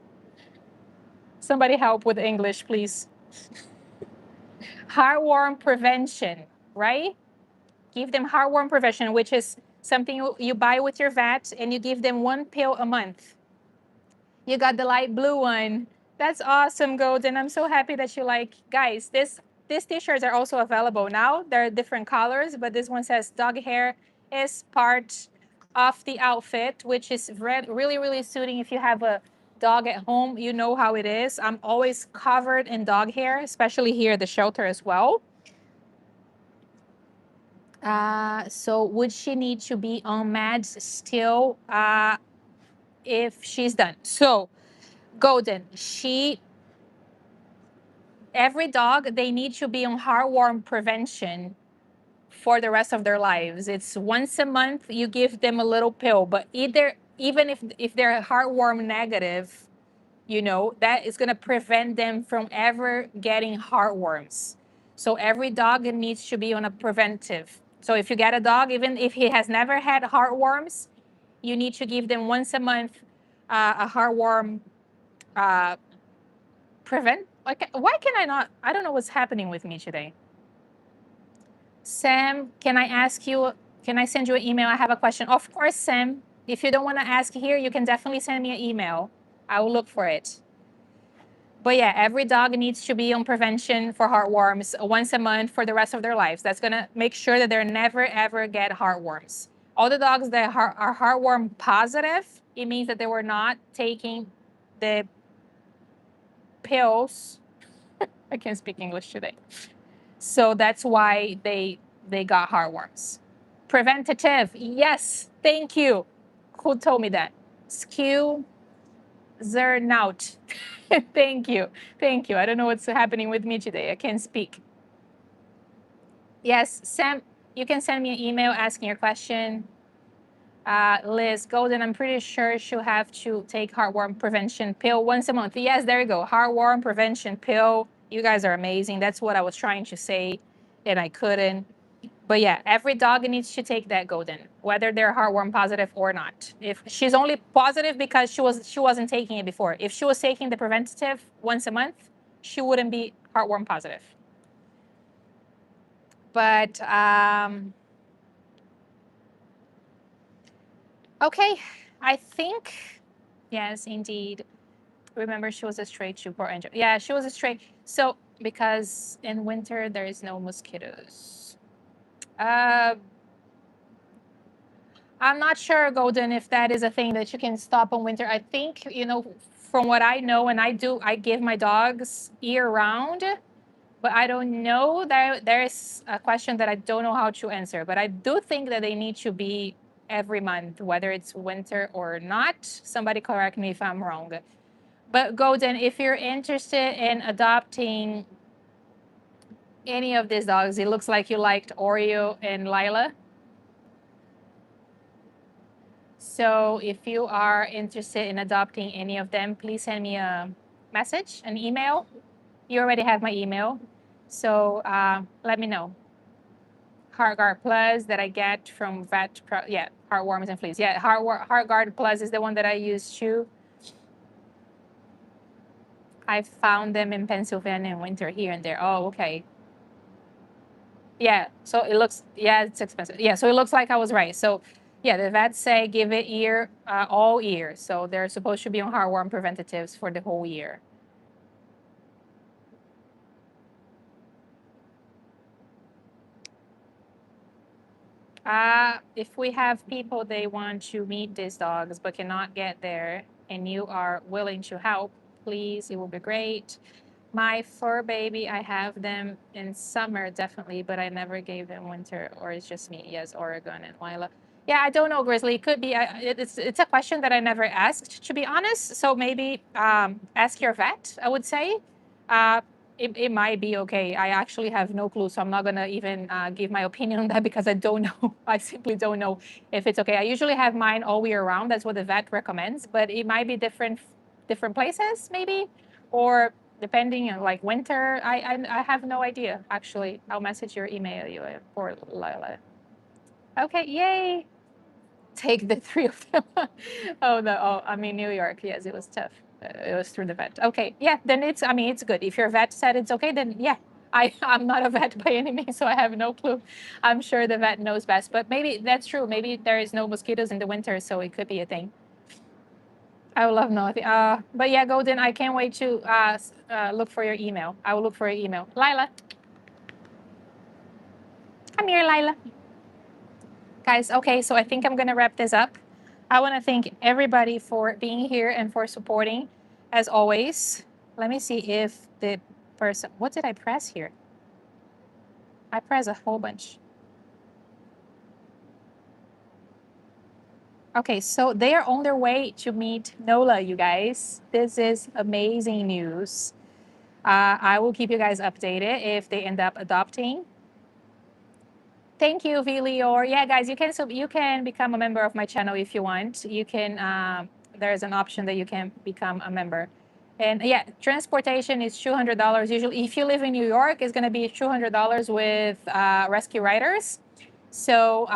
Somebody help with English, please. Heartworm prevention, right? Give them heartworm prevention, which is something you buy with your vet, and you give them 1 pill a month. You got the light blue one. That's awesome, Golden. I'm so happy that you like. Guys, this these t-shirts are also available now. They're different colors, but this one says dog hair is part of the outfit, which is really, really suiting if you have a dog at home. You know how it is. I'm always covered in dog hair, especially here at the shelter as well. So would she need to be on meds still if she's done? So, Golden, every dog, they need to be on heartworm prevention for the rest of their lives. It's once a month you give them a little pill, but even if they're heartworm negative, you know, that is going to prevent them from ever getting heartworms. So every dog needs to be on a preventive. So if you get a dog, even if he has never had heartworms, you need to give them once a month a heartworm uh, prevent. Like, why can I not? I don't know what's happening with me today. Sam, can I ask you? Can I send you an email? I have a question. Of course, Sam. If you don't want to ask here, you can definitely send me an email. I will look for it. But yeah, every dog needs to be on prevention for heartworms once a month for the rest of their lives. That's going to make sure that they never, ever get heartworms. All the dogs that are heartworm positive, it means that they were not taking the pills. I can't speak English today. So that's why they got heartworms. Preventative. Yes, thank you. Who told me that? Skew Zernout. Thank you. Thank you. I don't know what's happening with me today. I can't speak. Yes, Sam, you can send me an email asking your question. Liz Golden, I'm pretty sure she'll have to take heartworm prevention pill once a month. Yes, there you go. Heartworm prevention pill. You guys are amazing. That's what I was trying to say, and I couldn't. But yeah, every dog needs to take that, Golden, whether they're heartworm positive or not. If she's only positive because she wasn't taking it before. If she was taking the preventative once a month, she wouldn't be heartworm positive. But okay, I think yes, indeed. Remember, she was a stray to Port Angel. Yeah, she was a stray. So because in winter there is no mosquitoes. Uh, I'm not sure, Golden, if that is a thing that you can stop in winter. I think, you know, from what I know, and I give my dogs year round, but I don't know. There's a question that I don't know how to answer, but I do think that they need to be every month, whether it's winter or not. Somebody correct me if I'm wrong. But Golden, if you're interested in adopting any of these dogs, it looks like you liked Oreo and Lila. So if you are interested in adopting any of them, please send me a message, an email. You already have my email. So let me know. HeartGuard Plus that I get from yeah, Heartworms and Fleas. Yeah, HeartGuard Plus is the one that I use too. I found them in Pennsylvania in winter here and there. Oh, okay. Yeah, so it looks, yeah, it's expensive. Yeah, so it looks like I was right. So yeah, the vets say give it all year. So they're supposed to be on heartworm preventatives for the whole year. If we have people they want to meet these dogs but cannot get there and you are willing to help, please, it will be great. My fur baby, I have them in summer definitely, but I never gave them winter, or it's just me. Yes, Oregon and Lila. Yeah, I don't know, Grizzly. It could be. It's a question that I never asked, to be honest. So maybe ask your vet. I would say. Uh, it might be okay. I actually have no clue, so I'm not gonna even give my opinion on that because I don't know. I simply don't know if it's okay. I usually have mine all year round. That's what the vet recommends, but it might be different places maybe, or depending on like winter. I have no idea actually. I'll message your email you for Lila. Okay, yay! Take the three of them. Oh no! Oh, I mean New York. Yes, it was tough. It was through the vet. Okay, yeah. Then it's. I mean, it's good. If your vet said it's okay, then yeah. I'm not a vet by any means, so I have no clue. I'm sure the vet knows best. But maybe that's true. Maybe there is no mosquitoes in the winter, so it could be a thing. I would love nothing. But yeah, Golden, I can't wait to look for your email. I will look for your email. Lila. Come here, Lila. Guys, okay, so I think I'm going to wrap this up. I want to thank everybody for being here and for supporting, as always. Let me see if the person, what did I press here? I pressed a whole bunch. Okay, so they are on their way to meet Nola, you guys. This is amazing news. I will keep you guys updated if they end up adopting. Thank you, Vili. Or yeah, guys, you can become a member of my channel if you want. You can there's an option that you can become a member. And yeah, transportation is $200 usually. If you live in New York, it's going to be $200 with rescue riders. So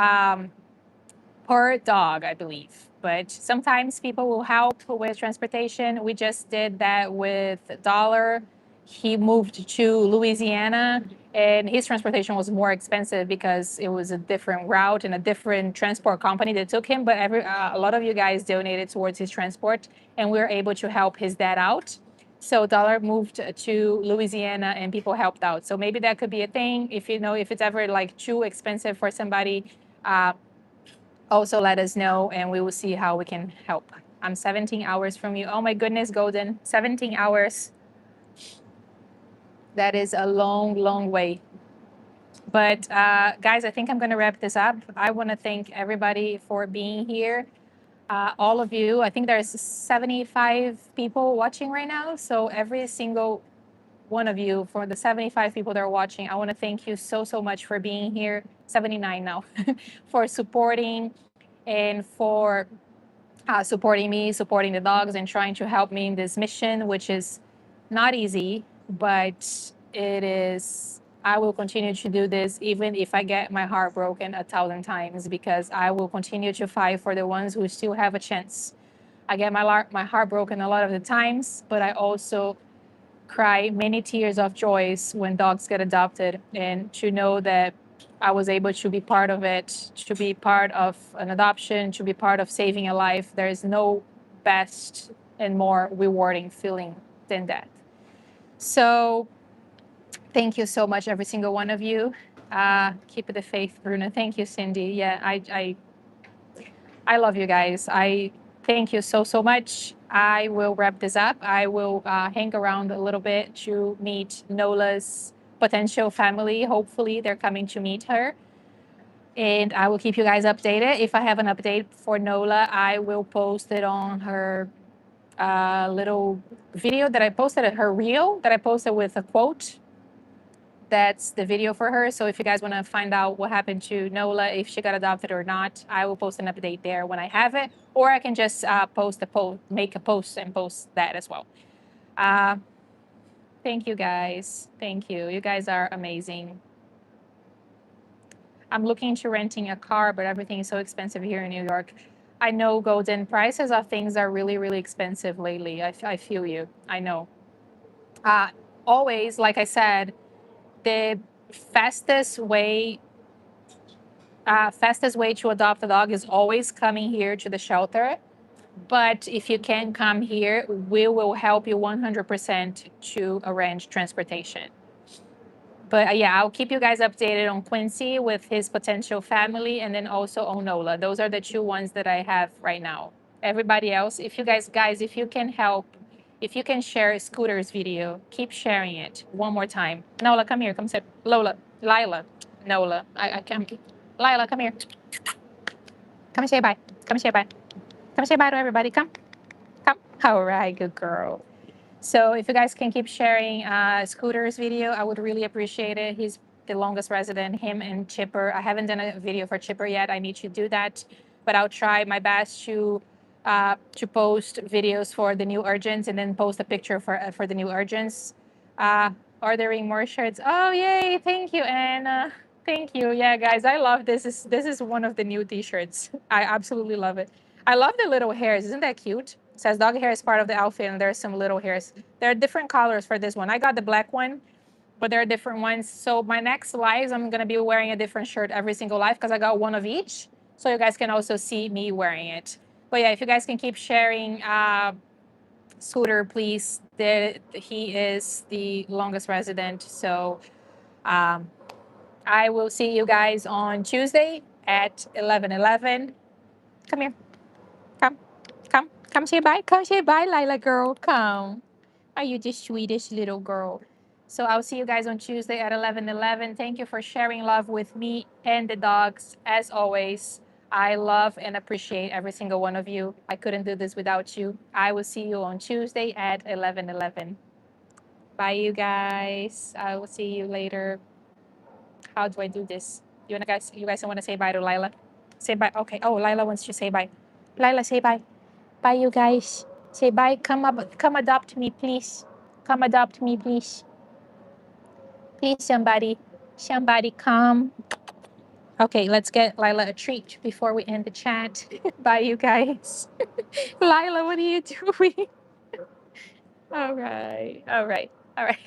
per dog, I believe. But sometimes people will help with transportation. We just did that with Dollar. He moved to Louisiana and his transportation was more expensive because it was a different route and a different transport company that took him. But a lot of you guys donated towards his transport and we were able to help his dad out. So Dollar moved to Louisiana and people helped out. So maybe that could be a thing. If you know, if it's ever like too expensive for somebody, also let us know and we will see how we can help. I'm 17 hours from you. Oh my goodness, Golden, 17 hours. That is a long, long way. But guys, I think I'm going to wrap this up. I want to thank everybody for being here. All of you, I think there's 75 people watching right now. So every single one of you, for the 75 people that are watching, I want to thank you so, so much for being here. 79 now, for supporting and for supporting me, supporting the dogs, and trying to help me in this mission, which is not easy, but it is. I will continue to do this even if I get my heart broken 1,000 times because I will continue to fight for the ones who still have a chance. I get my heart broken a lot of the times, but I also cry many tears of joys when dogs get adopted, and to know that I was able to be part of it, to be part of an adoption, to be part of saving a life. There is no best and more rewarding feeling than that. So thank you so much, every single one of you. Keep the faith, Bruno. Thank you, Cindy. Yeah, I love you guys. I thank you so, so much. I will wrap this up. I will hang around a little bit to meet Nola's potential family. Hopefully, they're coming to meet her. And I will keep you guys updated. If I have an update for Nola, I will post it on her little video that I posted, at her reel that I posted with a quote. That's the video for her. So if you guys want to find out what happened to Nola, if she got adopted or not, I will post an update there when I have it, or I can just make a post and post that as well. Uh, thank you guys. Thank you. You guys are amazing. I'm looking into renting a car, but everything is so expensive here in New York. I know, Golden, prices of things are really, really expensive lately. I feel you. I know. Uh, Always, like I said, the fastest way fastest way to adopt a dog is always coming here to the shelter. But if you can come here, we will help you 100% to arrange transportation. But yeah, I'll keep you guys updated on Quincy with his potential family and then also on Nola. Those are the two ones that I have right now. Everybody else, if you guys, if you can help, if you can share Scooter's video, keep sharing it one more time. Nola, come here. Come sit. Lola, Lila, Nola. I can't. Lila, come here. Come say bye. Come say bye. Come say bye to everybody. Come. Come. All right, good girl. So if you guys can keep sharing Scooter's video, I would really appreciate it. He's the longest resident, him and Chipper. I haven't done a video for Chipper yet. I need to do that, but I'll try my best to post videos for the new urgents and then post a picture for the new urgents. Uh, Ordering more shirts. Oh yay! Thank you, Anna. Thank you. Yeah, guys, I love this. This is one of the new T-shirts. I absolutely love it. I love the little hairs. Isn't that cute? It says dog hair is part of the outfit, and there's some little hairs. There are different colors for this one. I got the black one, but there are different ones. So my next lives, I'm gonna be wearing a different shirt every single live because I got one of each. So you guys can also see me wearing it. But yeah, if you guys can keep sharing Scooter, please. He is the longest resident. So I will see you guys on Tuesday at 11:11. Come here. Come. Come. Come say bye. Come say bye, Lila girl. Come. Are you the sweetest little girl? So I'll see you guys on Tuesday at 11:11. Thank you for sharing love with me and the dogs. As always, I love and appreciate every single one of you. I couldn't do this without you. I will see you on Tuesday at 11:11. Bye, you guys. I will see you later. How do I do this? You guys want to say bye to Lila? Say bye. Okay. Oh, Lila wants to say bye. Lila, say bye. Bye, you guys. Say bye. Come adopt me, please. Come adopt me, please. Please, somebody. Somebody come. Okay, let's get Lila a treat before we end the chat. Bye, you guys. Lila, what are you doing? All right. All right. All right.